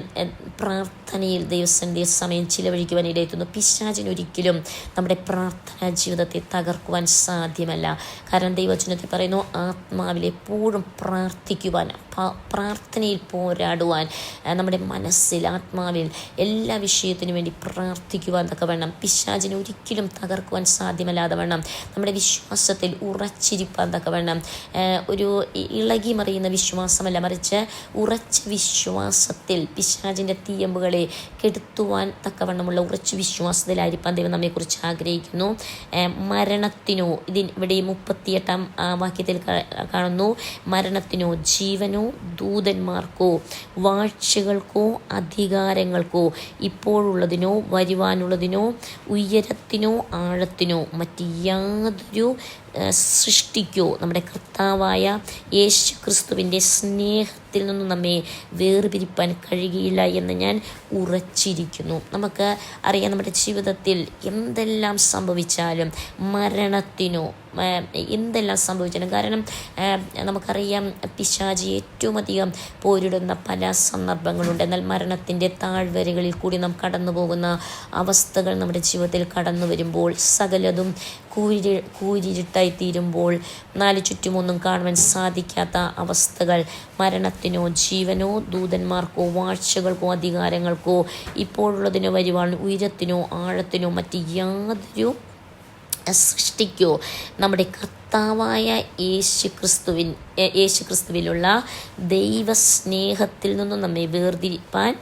S1: പ്രാർത്ഥനയിൽ ദൈവസന്നിധിയിൽ സമയം ചിലവഴിക്കുവാൻ ഇടയെത്തുന്നു. പിശാചിനൊരിക്കലും നമ്മുടെ പ്രാർത്ഥനാ ജീവിതത്തെ തകർക്കുവാൻ സാധ്യമല്ല. കാരണം ദൈവവചനത്തിൽ പറയുന്നു, ആത്മാവിൽ എപ്പോഴും പ്രാർത്ഥിക്കുവാൻ, പ്രാർത്ഥനയിൽ പോരാടുവാൻ, നമ്മുടെ മനസ്സിൽ ആത്മാവിൽ എല്ലാ വിഷയത്തിനു വേണ്ടി പ്രാർത്ഥിക്കുവാൻ തക്കവണ്ണം പിശാചിനെ ഒരിക്കലും തകർക്കുവാൻ സാധ്യമല്ലാതെ വണ്ണം നമ്മുടെ വിശ്വാസത്തിൽ ഉറച്ചിരിപ്പാൻ തക്കവണ്ണം, ഒരു ഇളകി മറിയുന്ന വിശ്വാസമല്ല, മറിച്ച് ഉറച്ച വിശ്വാസത്തിൽ പിശാചിൻ്റെ തീയമ്പുകളെ കെടുത്തുവാൻ തക്കവണ്ണമുള്ള ഉറച്ച വിശ്വാസത്തിലായിരിക്കാൻ ദൈവം നമ്മെക്കുറിച്ച് ആഗ്രഹിക്കുന്നു. മരണത്തിനോ, ഇവിടെ 38 വാക്യത്തിൽ കാണുന്നു, മരണത്തിനോ ജീവനോ ദൂതന്മാർക്കോ വാഴ്ചകൾക്കോ അധികാരങ്ങൾക്കോ ഇപ്പോഴുള്ളതിനോ വരുവാനുള്ളതിനോ ഉയരത്തിനോ ആഴത്തിനോ മറ്റ് യാതൊരു സൃഷ്ടിക്കോ നമ്മുടെ കർത്താവായ യേശു ക്രിസ്തുവിൻ്റെ സ്നേഹത്തിൽ നിന്നും നമ്മെ വേർപിരിപ്പാൻ കഴിയുകയില്ല എന്ന് ഞാൻ ഉറച്ചിരിക്കുന്നു. നമുക്ക് അറിയാം, നമ്മുടെ ജീവിതത്തിൽ എന്തെല്ലാം സംഭവിച്ചാലും, മരണത്തിനോ എന്തെല്ലാം സംഭവിച്ചാലും, കാരണം നമുക്കറിയാം പിശാചി ഏറ്റവും അധികം പോരിടുന്ന പല സന്ദർഭങ്ങളുണ്ട്. എന്നാൽ മരണത്തിൻ്റെ താഴ്വരകളിൽ കൂടി നാം കടന്നു പോകുന്ന അവസ്ഥകൾ നമ്മുടെ ജീവിതത്തിൽ കടന്നു വരുമ്പോൾ, സകലതും കൂരിരുട്ടായി തീരുമ്പോൾ, 4 ചുറ്റുമൊന്നും കാണുവാൻ സാധിക്കാത്ത അവസ്ഥകൾ, മരണത്തിനോ ജീവനോ ദൂതന്മാർക്കോ വാഴ്ചകൾക്കോ അധികാരങ്ങൾക്കോ ഇപ്പോഴുള്ളതിനോ വരുവാൻ ഉയരത്തിനോ ആഴത്തിനോ മറ്റ് യാതൊരു സൃഷ്ടിക്കോ നമ്മുടെ കർത്താവായ യേശു ക്രിസ്തുവിലുള്ള ദൈവസ്നേഹത്തിൽ നിന്നും നമ്മെ വേർതിരിപ്പാൻ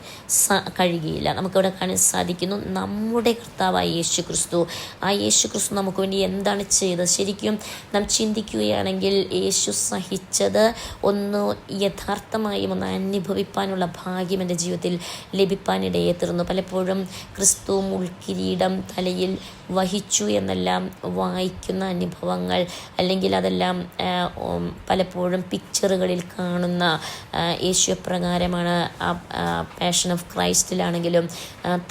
S1: കഴിയുകയില്ല. നമുക്കിവിടെ കാണാൻ സാധിക്കുന്നു, നമ്മുടെ കർത്താവായ യേശു ക്രിസ്തു നമുക്ക് വേണ്ടി എന്താണ് ചെയ്തത്. ശരിക്കും നാം ചിന്തിക്കുകയാണെങ്കിൽ യേശു സഹിച്ചത് ഒന്ന് യഥാർത്ഥമായും ഒന്ന് അനുഭവിപ്പാനുള്ള ഭാഗ്യം എൻ്റെ ജീവിതത്തിൽ ലഭിപ്പാനിടയെ തീർന്നു. പലപ്പോഴും ക്രിസ്തു മുൾക്കിരീടം തലയിൽ വഹിച്ചു എന്നെല്ലാം വായിക്കുന്ന അനുഭവങ്ങൾ, അല്ലെങ്കിൽ അതെല്ലാം പലപ്പോഴും പിക്ചറുകളിൽ കാണുന്ന യേശു പ്രകാരമാണ് പാഷൻ ഓഫ് ക്രൈസ്റ്റിലാണെങ്കിലും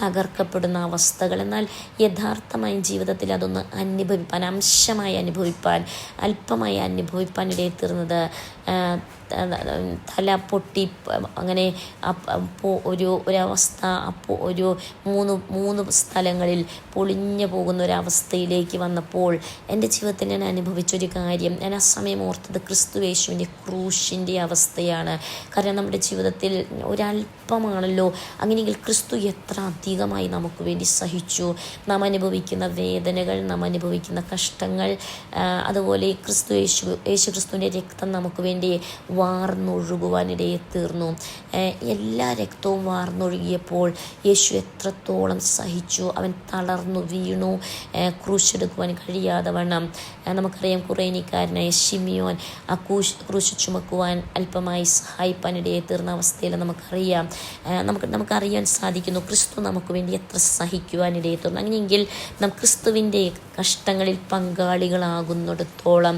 S1: തകർക്കപ്പെടുന്ന അവസ്ഥകൾ. എന്നാൽ യഥാർത്ഥമായി ജീവിതത്തിൽ അതൊന്ന് അനുഭവിപ്പാൻ, അംശമായി അനുഭവിപ്പാൻ, അല്പമായി അനുഭവിപ്പാൻ ഇടയിൽ തീർന്നത് തല പൊട്ടി അങ്ങനെ ഒരവസ്ഥ, ഒരു മൂന്ന് സ്ഥലങ്ങളിൽ പൊളിഞ്ഞു പോകുന്ന ഒരവസ്ഥയിലേക്ക് വന്നപ്പോൾ എൻ്റെ ജീവിതത്തിൽ ഞാൻ അനുഭവിച്ചൊരു കാര്യം, ഞാൻ ആ സമയം ഓർത്തത് ക്രിസ്തു യേശുവിൻ്റെ ക്രൂശിൻ്റെ അവസ്ഥയാണ്. കാരണം നമ്മുടെ ജീവിതത്തിൽ ഒരല്പമാണല്ലോ, അങ്ങനെയെങ്കിൽ ക്രിസ്തു എത്ര അധികമായി നമുക്ക് വേണ്ടി സഹിച്ചു. നാം അനുഭവിക്കുന്ന വേദനകൾ, നാം അനുഭവിക്കുന്ന കഷ്ടങ്ങൾ, അതുപോലെ യേശു ക്രിസ്തുവിൻ്റെ രക്തം നമുക്ക് വേണ്ടി വാർന്നൊഴുകുവാനിടയെ തീർന്നു. എല്ലാ രക്തവും വാർന്നൊഴുകിയപ്പോൾ യേശു എത്രത്തോളം സഹിച്ചു. അവൻ തളർന്നു വീണു, ക്രൂശെടുക്കുവാൻ കഴിയാതെ വണ്ണം. നമുക്കറിയാം കുറേനിക്കാരനായ ശിമിയോൻ ആ ക്രൂശ് ചുമക്കുവാൻ അല്പമായി സഹായിപ്പാനിടയെ തീർന്ന അവസ്ഥയിൽ നമുക്കറിയാൻ സാധിക്കുന്നു ക്രിസ്തു നമുക്ക് വേണ്ടി എത്ര സഹിക്കുവാനിടയെ തീർന്നു. അങ്ങനെയെങ്കിൽ നാം ക്രിസ്തുവിൻ്റെ കഷ്ടങ്ങളിൽ പങ്കാളികളാകുന്നിടത്തോളം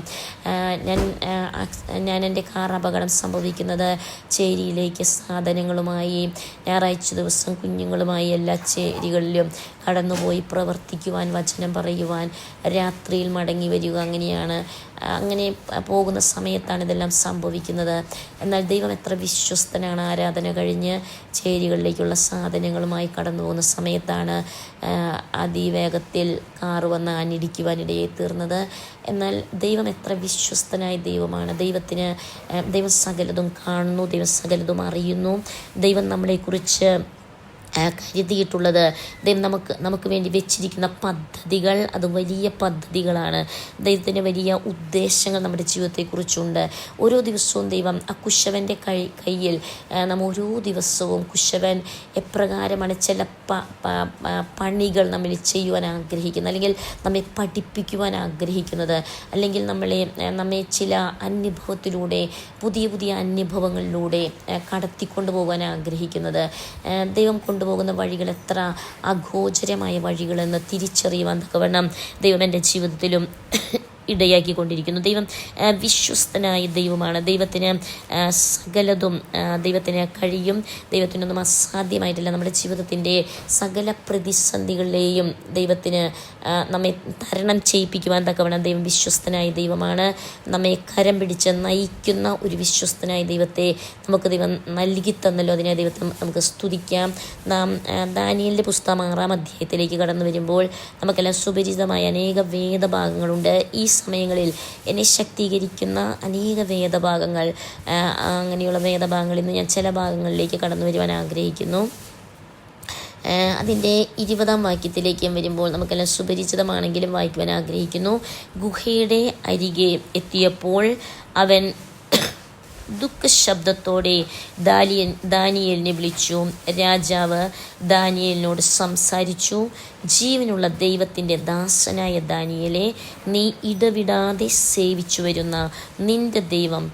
S1: ഞാൻ എൻ്റെ കാർ അപകടം സംഭവിക്കുന്നത് ചേരിയിലേക്ക് സാധനങ്ങളുമായി ഞായറാഴ്ച ദിവസം കുഞ്ഞുങ്ങളുമായി എല്ലാ ചേരികളിലും കടന്നുപോയി പ്രവർത്തിക്കുവാൻ, വചനം പറയുവാൻ, രാത്രിയിൽ മടങ്ങി വരിക, അങ്ങനെ പോകുന്ന സമയത്താണ് ഇതെല്ലാം സംഭവിക്കുന്നത്. എന്നാൽ ദൈവം എത്ര വിശ്വസ്തനാണ്. ആരാധന കഴിഞ്ഞ് ചേരികളിലേക്കുള്ള സാധനങ്ങളുമായി കടന്നു പോകുന്ന സമയത്താണ് അതിവേഗത്തിൽ കാറ് വന്ന് ആഞ്ഞിടിക്കുവാനിടയെ തീർന്നത്. എന്നാൽ ദൈവം എത്ര വിശ്വസ്തനായ ദൈവമാണ്. ദൈവം സകലതും കാണുന്നു, ദൈവം സകലതും അറിയുന്നു. ദൈവം നമ്മളെക്കുറിച്ച് കരുതിയിട്ടുള്ളത്, ദൈവം നമുക്ക് വേണ്ടി വെച്ചിരിക്കുന്ന പദ്ധതികൾ അത് വലിയ പദ്ധതികളാണ്. ദൈവത്തിൻ്റെ വലിയ ഉദ്ദേശങ്ങൾ നമ്മുടെ ജീവിതത്തെക്കുറിച്ചുണ്ട്. ഓരോ ദിവസവും ദൈവം ആ കുശവൻ്റെ കയ്യിൽ നാം ഓരോ ദിവസവും കുശവൻ എപ്രകാരമാണ് ചില പണികൾ നമ്മിൽ ചെയ്യുവാൻ ആഗ്രഹിക്കുന്നത്, അല്ലെങ്കിൽ നമ്മെ പഠിപ്പിക്കുവാൻ ആഗ്രഹിക്കുന്നത്, അല്ലെങ്കിൽ നമ്മെ ചില അനുഭവത്തിലൂടെ പുതിയ പുതിയ അനുഭവങ്ങളിലൂടെ കടത്തിക്കൊണ്ടു പോകാൻ ആഗ്രഹിക്കുന്നത്. ദൈവം കൊണ്ടുപോകുന്ന വഴികൾ എത്ര അഗോചരമായ വഴികളെന്ന് തിരിച്ചറിയുവാൻ തക്കവണ്ണം ദൈവം എൻ്റെ ജീവിതത്തിലും ഇടയാക്കിക്കൊണ്ടിരിക്കുന്നു. ദൈവം വിശ്വസ്തനായ ദൈവമാണ്. ദൈവത്തിന് സകലതും ദൈവത്തിന് കഴിയും. ദൈവത്തിനൊന്നും അസാധ്യമായിട്ടില്ല. നമ്മുടെ ജീവിതത്തിൻ്റെ സകല പ്രതിസന്ധികളിലെയും ദൈവത്തിന് നമ്മെ തരണം ചെയ്യിപ്പിക്കുവാൻ തക്കവണ്ണം ദൈവം വിശ്വസ്തനായ ദൈവമാണ്. നമ്മെ കരം പിടിച്ച് നയിക്കുന്ന ഒരു വിശ്വസ്തനായ ദൈവത്തെ നമുക്ക് ദൈവം നൽകി തന്നല്ലോ. അതിനെ ദൈവത്തെ നമുക്ക് സ്തുതിക്കാം. നാം ദാനിയേലിൻ്റെ പുസ്തകം 6-ാം അധ്യായത്തിലേക്ക് കടന്നു വരുമ്പോൾ നമുക്കെല്ലാം സുപരിചിതമായ അനേക വേദഭാഗങ്ങളുണ്ട്. ഈ സമയങ്ങളിൽ എന്നെ ശക്തീകരിക്കുന്ന അനേക വേദഭാഗങ്ങൾ, അങ്ങനെയുള്ള വേദഭാഗങ്ങളിൽ നിന്ന് ഞാൻ ചില ഭാഗങ്ങളിലേക്ക് കടന്നു വരുവാൻ ആഗ്രഹിക്കുന്നു. അതിൻ്റെ 20-ാം വാക്യത്തിലേക്ക് വരുമ്പോൾ നമുക്കെല്ലാം സുപരിചിതമാണെങ്കിലും വായിക്കുവാൻ ആഗ്രഹിക്കുന്നു. ഗുഹയുടെ അരികെ എത്തിയപ്പോൾ അവൻ ദുഃഖശബ്ദത്തോടെ ദാനിയേലിനെ വിളിച്ചു. രാജാവ് ദാനിയേലിനോട് സംസാരിച്ചു. ജീവനുള്ള ദൈവത്തിൻ്റെ ദാസനായ ദാനിയേലേ, നീ ഇടവിടാതെ സേവിച്ചു വരുന്ന നിന്റെ ദൈവം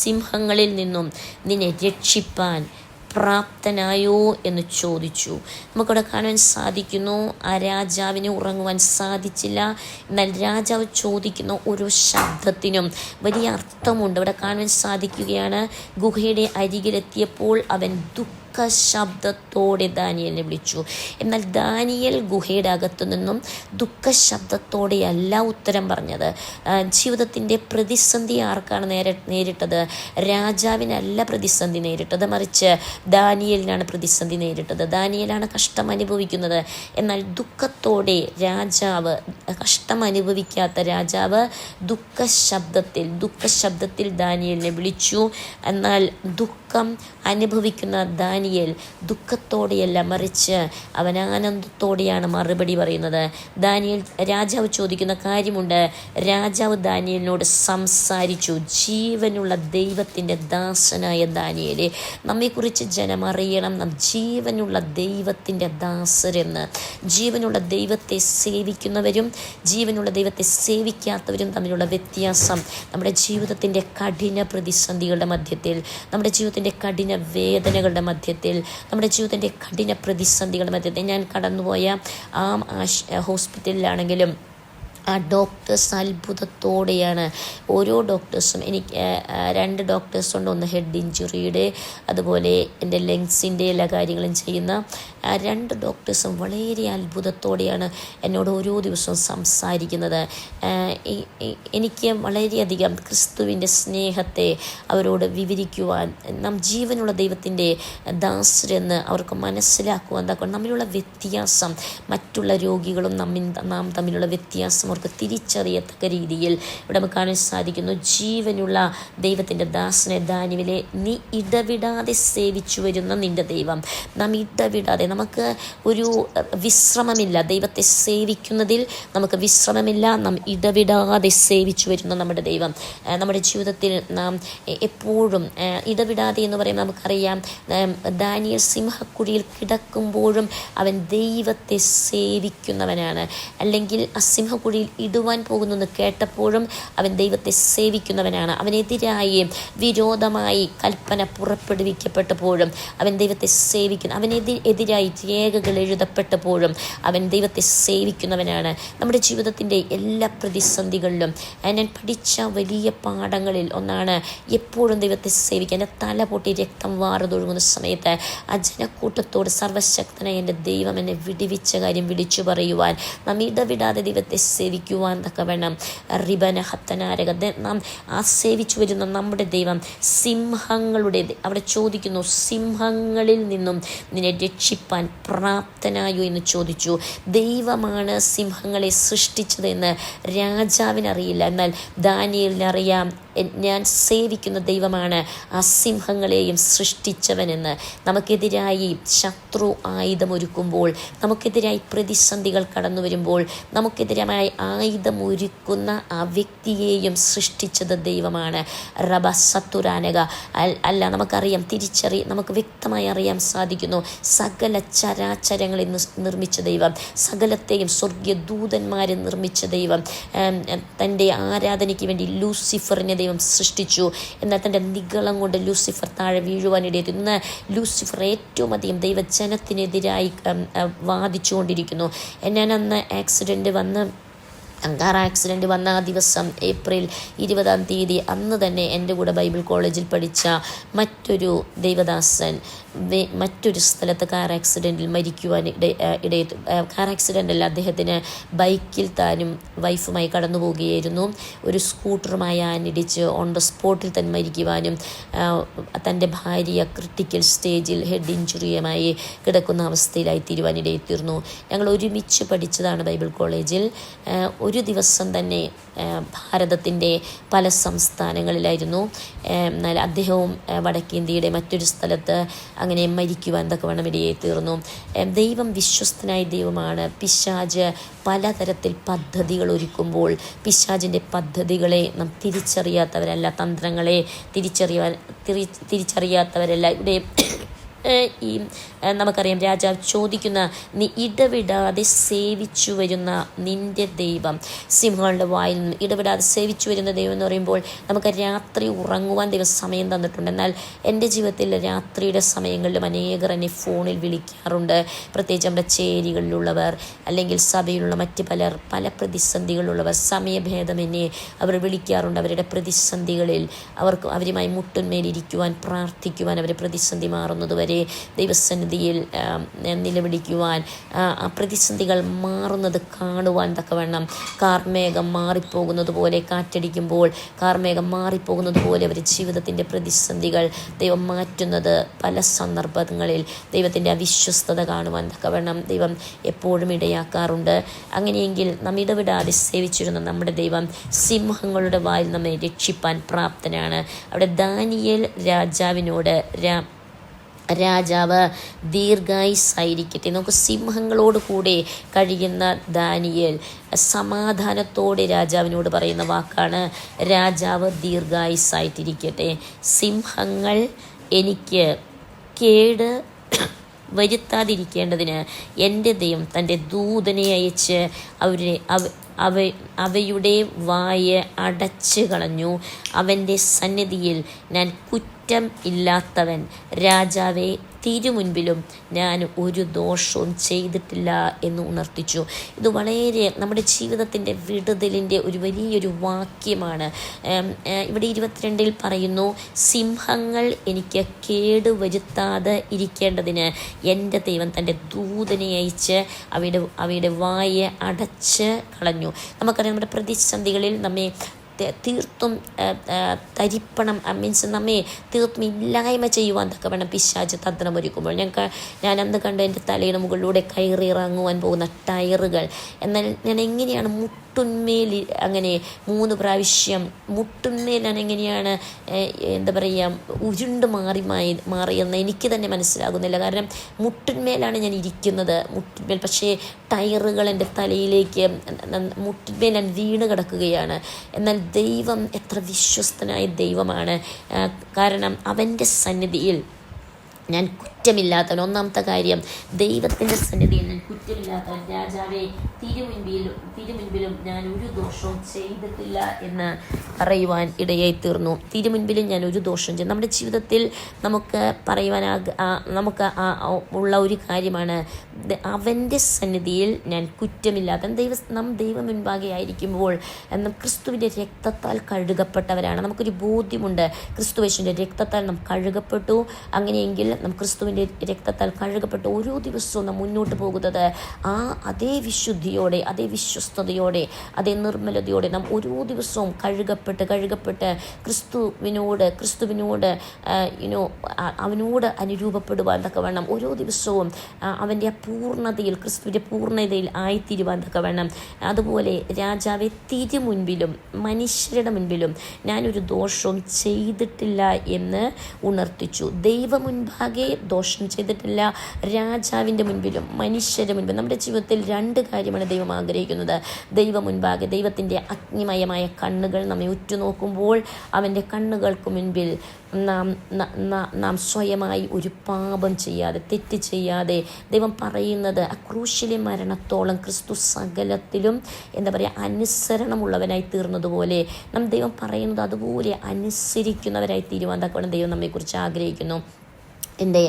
S1: സിംഹങ്ങളിൽ നിന്നും നിന്നെ രക്ഷിപ്പാൻ പ്രാപ്തനായോ എന്ന് ചോദിച്ചു. നമുക്കവിടെ കാണാൻ സാധിക്കുന്നു, ആ രാജാവിന് ഉറങ്ങുവാൻ സാധിച്ചില്ല. എന്നാൽ രാജാവ് ചോദിക്കുന്ന ഓരോ ശബ്ദത്തിനും വലിയ അർത്ഥമുണ്ട്. അവിടെ കാണാൻ സാധിക്കുകയാണ്, ഗുഹയുടെ അരികിലെത്തിയപ്പോൾ അവൻ ദുഃഖശബ്ദത്തോടെ ദാനിയേലിനെ വിളിച്ചു. എന്നാൽ ദാനിയേൽ ഗുഹയുടെ അകത്തു നിന്നും ദുഃഖശബ്ദത്തോടെയല്ല ഉത്തരം പറഞ്ഞത്. ജീവിതത്തിൻ്റെ പ്രതിസന്ധി ആർക്കാണ് നേരിട്ടത്? രാജാവിനല്ല പ്രതിസന്ധി നേരിട്ടത്, മറിച്ച് ദാനിയേലിനാണ് പ്രതിസന്ധി നേരിട്ടത്. ദാനിയേലാണ് കഷ്ടം അനുഭവിക്കുന്നത്. എന്നാൽ ദുഃഖത്തോടെ രാജാവ്, കഷ്ടം അനുഭവിക്കാത്ത രാജാവ് ദുഃഖശബ്ദത്തിൽ ദാനിയേലിനെ വിളിച്ചു. എന്നാൽ ദുഃഖം അനുഭവിക്കുന്ന ദാനിയേൽ ദുഃഖത്തോടെയല്ല, മറിച്ച് അവൻ ആനന്ദത്തോടെയാണ് മറുപടി പറയുന്നത്. രാജാവ് ചോദിക്കുന്ന കാര്യമുണ്ട്. രാജാവ് ദാനിയേലിനോട് സംസാരിച്ചു. ജീവനുള്ള ദൈവത്തിൻ്റെ ദാസനായ ദാനിയേലേ, നമ്മെക്കുറിച്ച് ജനം അറിയണം, നാം ജീവനുള്ള ദൈവത്തിൻ്റെ ദാസരെന്ന്. ജീവനുള്ള ദൈവത്തെ സേവിക്കുന്നവരും ജീവനുള്ള ദൈവത്തെ സേവിക്കാത്തവരും തമ്മിലുള്ള വ്യത്യാസം നമ്മുടെ ജീവിതത്തിൻ്റെ കഠിന പ്രതിസന്ധികളുടെ മധ്യത്തിൽ, നമ്മുടെ ജീവിതത്തിൻ്റെ കഠിന വേദനകളുടെ മധ്യത്തിൽ, നമ്മുടെ ജീവിതത്തിൻ്റെ കഠിന പ്രതിസന്ധികളുടെ മധ്യത്തിൽ, ഞാൻ കടന്നുപോയ ആ ഹോസ്പിറ്റലിലാണെങ്കിലും ആ ഡോക്ടേഴ്സ് അത്ഭുതത്തോടെയാണ്. ഓരോ ഡോക്ടേഴ്സും, എനിക്ക് 2 ഡോക്ടേഴ്സുണ്ട്. ഒന്ന് ഹെഡ് ഇഞ്ചുറിയുടെ, അതുപോലെ എൻ്റെ ലങ്സിൻ്റെ എല്ലാ കാര്യങ്ങളും ചെയ്യുന്ന 2 ഡോക്ടേഴ്സും വളരെ അത്ഭുതത്തോടെയാണ് എന്നോട് ഓരോ ദിവസവും സംസാരിക്കുന്നത്. എനിക്ക് വളരെയധികം ക്രിസ്തുവിൻ്റെ സ്നേഹത്തെ അവരോട് വിവരിക്കുവാൻ, നാം ജീവനുള്ള ദൈവത്തിൻ്റെ ദാസരെന്ന് അവർക്ക് മനസ്സിലാക്കുവാൻ തക്ക നമ്മിലുള്ള വ്യത്യാസം, മറ്റുള്ള രോഗികളും നാം തമ്മിലുള്ള വ്യത്യാസം അവർക്ക് തിരിച്ചറിയത്തക്ക രീതിയിൽ ഇവിടെ നമുക്ക് കാണാൻ സാധിക്കുന്നു. ജീവനുള്ള ദൈവത്തിൻ്റെ ദാസനെ ദാനിയേലേ, നീ ഇടവിടാതെ സേവിച്ചു വരുന്ന നിന്റെ ദൈവം. നാം ഇടവിടാതെ നമുക്ക് ഒരു വിശ്രമമില്ല. ദൈവത്തെ സേവിക്കുന്നതിൽ നമുക്ക് വിശ്രമമില്ല. നാം ഇടവിടാതെ സേവിച്ചു വരുന്ന നമ്മുടെ ദൈവം നമ്മുടെ ജീവിതത്തിൽ നാം എപ്പോഴും ഇടവിടാതെ എന്ന് പറയുമ്പോൾ നമുക്കറിയാം, ദാനിയേൽ സിംഹക്കുഴിയിൽ കിടക്കുമ്പോഴും അവൻ ദൈവത്തെ സേവിക്കുന്നവനാണ്. അല്ലെങ്കിൽ ആ സിംഹക്കുഴിയിൽ ഇടുവാൻ പോകുന്നെന്ന് കേട്ടപ്പോഴും അവൻ ദൈവത്തെ സേവിക്കുന്നവനാണ്. അവനെതിരായി വിരോധമായി കൽപ്പന പുറപ്പെടുവിക്കപ്പെട്ടപ്പോഴും അവൻ ദൈവത്തെ സേവിക്കുന്നു. അവനെതിരായി രേഖകൾ എഴുതപ്പെട്ടപ്പോഴും അവൻ ദൈവത്തെ സേവിക്കുന്നവനാണ്. നമ്മുടെ ജീവിതത്തിൻ്റെ എല്ലാ പ്രതിസന്ധികളിലും ഞാൻ പഠിച്ച വലിയ പാഠങ്ങളിൽ ഒന്നാണ് എപ്പോഴും ദൈവത്തെ സേവിക്കുക. എൻ്റെ തല പൊട്ടി രക്തം വാറുതൊഴുകുന്ന സമയത്ത് ആ ജനക്കൂട്ടത്തോട് സർവശക്തനായ എൻ്റെ ദൈവം എന്നെ വിടിവിച്ച കാര്യം വിളിച്ചു പറയുവാൻ, നാം ഇടവിടാതെ ദൈവത്തെ സേവിക്കുവാൻ തക്കവണ്ണം റിബന ഹത്തനാരക നാം സേവിച്ചു വരുന്ന നമ്മുടെ ദൈവം സിംഹങ്ങളുടെ, അവിടെ ചോദിക്കുന്നു, സിംഹങ്ങളിൽ നിന്നും നിന്നെ രക്ഷിപ്പാൻ പ്രാപ്തനായോ എന്ന് ചോദിച്ചു. ദൈവമാണ് സിംഹങ്ങളെ സൃഷ്ടിച്ചതെന്ന് രാജാവിനറിയില്ല. എന്നാൽ ദാനിയേലിനറിയാം, ഞാൻ സേവിക്കുന്ന ദൈവമാണ് ആ സിംഹങ്ങളെയും സൃഷ്ടിച്ചവനെന്ന്. നമുക്കെതിരായി ശത്രു ആയുധമൊരുക്കുമ്പോൾ, നമുക്കെതിരായി പ്രതിസന്ധികൾ കടന്നു വരുമ്പോൾ, നമുക്കെതിരായി ആയുധമൊരുക്കുന്ന ആ വ്യക്തിയെയും സൃഷ്ടിച്ചത് ദൈവമാണ്. റബ സത്തുരാനക അല്ല, നമുക്കറിയാം, നമുക്ക് വ്യക്തമായി അറിയാൻ സാധിക്കുന്നു, സകല ചരാചരങ്ങളെ നിർമ്മിച്ച ദൈവം, സകലത്തെയും സ്വർഗീയ ദൂതന്മാരെ നിർമ്മിച്ച ദൈവം, തൻ്റെ ആരാധനയ്ക്ക് വേണ്ടി ലൂസിഫറിനെ ദൈവം സൃഷ്ടിച്ചു. എന്നാൽ തൻ്റെ നിഗളം കൊണ്ട് ലൂസിഫർ താഴെ വീഴുവാനിടയായി. ഇന്ന് ലൂസിഫർ ഏറ്റവും അധികം ദൈവജനത്തിനെതിരായി വാദിച്ചുകൊണ്ടിരിക്കുന്നു. ഞാൻ അന്ന് കാർ ആക്സിഡൻറ്റ് വന്ന ആ ദിവസം ഏപ്രിൽ 20 അന്ന് തന്നെ എൻ്റെ കൂടെ ബൈബിൾ കോളേജിൽ പഠിച്ച മറ്റൊരു ദൈവദാസൻ മറ്റൊരു സ്ഥലത്ത് കാർ ആക്സിഡൻറ്റിൽ മരിക്കുവാൻ കാർ ആക്സിഡൻ്റല്ല, അദ്ദേഹത്തിന് ബൈക്കിൽ താനും വൈഫുമായി കടന്നു പോവുകയായിരുന്നു. ഒരു സ്കൂട്ടറുമായി ആനിടിച്ച് ഓൺ ദ സ്പോട്ടിൽ തന്നെ മരിക്കുവാനും തൻ്റെ ഭാര്യ ക്രിട്ടിക്കൽ സ്റ്റേജിൽ ഹെഡ് ഇഞ്ചുറിയുമായി കിടക്കുന്ന അവസ്ഥയിലായി തീരുവാനിടയെത്തിയിരുന്നു. ഞങ്ങൾ ഒരുമിച്ച് പഠിച്ചതാണ് ബൈബിൾ കോളേജിൽ. ഒരു ദിവസം തന്നെ ഭാരതത്തിൻ്റെ പല സംസ്ഥാനങ്ങളിലായിരുന്നു. എന്നാൽ അദ്ദേഹവും വടക്കേന്ത്യയുടെ മറ്റൊരു സ്ഥലത്ത് അങ്ങനെ മരിക്കുവാൻ തക്കവണ്ണം ഇടയായി തീർന്നു. ദൈവം വിശ്വസ്തനായ ദൈവമാണ്. പിശാച് പലതരത്തിൽ പദ്ധതികൾ ഒരുക്കുമ്പോൾ പിശാചിൻ്റെ പദ്ധതികളെ നാം തിരിച്ചറിയാത്തവരല്ല, തന്ത്രങ്ങളെ തിരിച്ചറിയാത്തവരല്ല. ഇവിടെ ഈ നമുക്കറിയാം, രാജാവ് ചോദിക്കുന്ന, നീ ഇടവിടാതെ സേവിച്ചു വരുന്ന നിൻ്റെ ദൈവം, സിംഹങ്ങളുടെ വായിൽ നിന്ന് ഇടവിടാതെ സേവിച്ചു വരുന്ന ദൈവം എന്ന് പറയുമ്പോൾ നമുക്ക് രാത്രി ഉറങ്ങുവാൻ ദൈവം സമയം തന്നിട്ടുണ്ട്. എന്നാൽ എൻ്റെ ജീവിതത്തിൽ രാത്രിയുടെ സമയങ്ങളിലും അനേകർ എന്നെ ഫോണിൽ വിളിക്കാറുണ്ട്. പ്രത്യേകിച്ച് നമ്മുടെ ചേരികളിലുള്ളവർ, അല്ലെങ്കിൽ സഭയിലുള്ള മറ്റ് പല പ്രതിസന്ധികളിലുള്ളവർ സമയഭേദം എന്നെ അവർ വിളിക്കാറുണ്ട്. അവരുടെ പ്രതിസന്ധികളിൽ അവരുമായി മുട്ടുന്മേലിരിക്കുവാൻ, പ്രാർത്ഥിക്കുവാൻ, അവരെ പ്രതിസന്ധി മാറുന്നതുവരെ ദൈവസന്നിധിയിൽ നിലവിളിക്കുവാൻ, ആ പ്രതിസന്ധികൾ മാറുന്നത് കാണുവാൻ തക്കവണ്ണം കാർമേഘം മാറിപ്പോകുന്നത് പോലെ, കാറ്റടിക്കുമ്പോൾ കാർമേഘം മാറിപ്പോകുന്നത് പോലെ അവരുടെ ജീവിതത്തിൻ്റെ പ്രതിസന്ധികൾ ദൈവം മാറ്റുന്നത് പല സന്ദർഭങ്ങളിൽ ദൈവത്തിൻ്റെ അവിശ്വസ്തത കാണുവാൻ തക്കവണ്ണം ദൈവം എപ്പോഴും ഇടയാക്കാറുണ്ട്. അങ്ങനെയെങ്കിൽ നാം ഇടവിടാതെ സേവിച്ചിരുന്ന നമ്മുടെ ദൈവം സിംഹങ്ങളുടെ വായിൽ നമ്മെ രക്ഷിപ്പാൻ പ്രാപ്തനാണ്. അവിടെ ദാനിയേൽ രാജാവിനോട് രാജാവ് ദീർഘായുസ്സായിരിക്കട്ടെ. നമുക്ക് സിംഹങ്ങളോട് കൂടെ കഴിയുന്ന ദാനിയേൽ സമാധാനത്തോടെ രാജാവിനോട് പറയുന്ന വാക്കാണ്, രാജാവ് ദീർഘായുസ്സായിട്ടിരിക്കട്ടെ. സിംഹങ്ങൾ എനിക്ക് കേട് വരുത്താതിരിക്കേണ്ടതിന് എൻ്റെ ദൈവം തൻ്റെ ദൂതനെ അയച്ച് അവയുടെ വായ അടച്ചു കളഞ്ഞു. അവൻ്റെ സന്നിധിയിൽ ഞാൻ കുറ്റം ഇല്ലാത്തവൻ. രാജാവെ, തിരുമുൻപിലും ഞാൻ ഒരു ദോഷവും ചെയ്തിട്ടില്ല എന്ന് ഉണർത്തിച്ചു. ഇത് വളരെ നമ്മുടെ ജീവിതത്തിൻ്റെ വിടുതലിൻ്റെ ഒരു വലിയൊരു വാക്യമാണ്. ഇവിടെ 22 പറയുന്നു, സിംഹങ്ങൾ എനിക്ക് കേടുവരുത്താതെ ഇരിക്കേണ്ടതിന് എൻ്റെ ദൈവം തൻ്റെ ദൂതനെ അയച്ച് അവയുടെ വായ അടച്ച് കളഞ്ഞു. നമുക്കറിയാം, നമ്മുടെ പ്രതിസന്ധികളിൽ നമ്മെ തീർത്തും തരിപ്പണം നമ്മെ തീർത്തും ഇല്ലായ്മ ചെയ്യുവാൻ തക്കവണ്ണം പിശാച് തന്ത്രമൊരുക്കുമ്പോൾ ഞാൻ അന്ന് കണ്ട് എൻ്റെ തലയുടെ മുകളിലൂടെ കയറി ഇറങ്ങുവാൻ പോകുന്ന ടയറുകൾ, എന്നാൽ ഞാൻ എങ്ങനെയാണ് മുട്ടുന്മേൽ അങ്ങനെ 3 പ്രാവശ്യം മുട്ടുന്മേലാണ് എങ്ങനെയാണ് എന്താ പറയുക ഉരുണ്ട് മാറിയെന്ന് എനിക്ക് തന്നെ മനസ്സിലാകുന്നില്ല. കാരണം മുട്ടിന്മേലാണ് ഞാൻ ഇരിക്കുന്നത്, മുട്ടിന്മേൽ. പക്ഷേ ടയറുകൾ എൻ്റെ തലയിലേക്ക് മുട്ടിന്മേൽ ഞാൻ വീണ് കിടക്കുകയാണ്. എന്നാൽ ദൈവം എത്ര വിശ്വസ്തനായ ദൈവമാണ്. കാരണം അവൻ്റെ സന്നിധിയിൽ ഞാൻ കുറ്റമില്ലാത്തവൻ. ഒന്നാമത്തെ കാര്യം, ദൈവത്തിൻ്റെ സന്നിധിയിൽ ഞാൻ കുറ്റമില്ലാത്തവൻ. രാജാവേ, തിരുമുൻപിലും ഞാൻ ഒരു ദോഷവും ചെയ്തിട്ടില്ല എന്ന് പറയുവാൻ ഇടയായി തീർന്നു. തിരുമുൻപിലും ഞാൻ ഒരു ദോഷവും ചെയ്തു. നമ്മുടെ ജീവിതത്തിൽ നമുക്ക് പറയുവാൻ നമുക്ക് ഉള്ള ഒരു കാര്യമാണ്, അവൻ്റെ സന്നിധിയിൽ ഞാൻ കുറ്റമില്ലാത്തവൻ. ദൈവം മുൻപാകെ ആയിരിക്കുമ്പോൾ ക്രിസ്തുവിൻ്റെ രക്തത്താൽ കഴുകപ്പെട്ടവരാണ്. നമുക്കൊരു ബോധ്യമുണ്ട്, ക്രിസ്തുവേശുവിൻ്റെ രക്തത്താൽ നാം കഴുകപ്പെട്ടു. അങ്ങനെയെങ്കിൽ നാം ക്രിസ്തുവിൻ്റെ രക്തത്താൽ കഴുകപ്പെട്ട് ഓരോ ദിവസവും നാം മുന്നോട്ട് പോകുന്നത് അതേ വിശുദ്ധിയോടെ, അതേ വിശ്വസ്തയോടെ, അതേ നിർമ്മലതയോടെ നാം ഓരോ ദിവസവും കഴുകപ്പെട്ട് ക്രിസ്തുവിനോട് അവനോട് അനുരൂപപ്പെടുവാൻ തക്കവണ്ണം ഓരോ ദിവസവും അവൻ്റെ പൂർണ്ണതയിൽ, ക്രിസ്തുവിൻ്റെ പൂർണ്ണതയിൽ ആയിത്തീരുവാൻ തക്കവണ്ണം. അതുപോലെ രാജാവെ, തിരുമുൻപിലും മനുഷ്യരുടെ മുൻപിലും ഞാനൊരു ദോഷവും ചെയ്തിട്ടില്ല എന്ന് ഉണർത്തിച്ചു. ദൈവമുൻപാകെ ദോഷം ചെയ്തിട്ടില്ല, രാജാവിൻ്റെ മുൻപിലും മനുഷ്യരുടെ മുൻപിലും. നമ്മുടെ ജീവിതത്തിൽ 2 കാര്യമാണ് ദൈവം ആഗ്രഹിക്കുന്നത്. ദൈവം മുൻപാകെ, ദൈവത്തിൻ്റെ അഗ്നിമയമായ കണ്ണുകൾ നമ്മെ ഉറ്റുനോക്കുമ്പോൾ അവൻ്റെ കണ്ണുകൾക്ക് മുൻപിൽ നാം സ്വയമായി ഒരു പാപം ചെയ്യാതെ, തെറ്റ് ചെയ്യാതെ, ദൈവം പറയുന്നത് ക്രൂശിലെ മരണത്തോളം ക്രിസ്തു സകലത്തിലും എന്താ പറയുക അനുസരണമുള്ളവനായി തീർന്നതുപോലെ നാം ദൈവം പറയുന്നത് അതുപോലെ അനുസരിക്കുന്നവരായി തീരുവാൻ തക്കവണ്ണം ദൈവം നമ്മെക്കുറിച്ച് ആഗ്രഹിക്കുന്നു. എൻ്റെ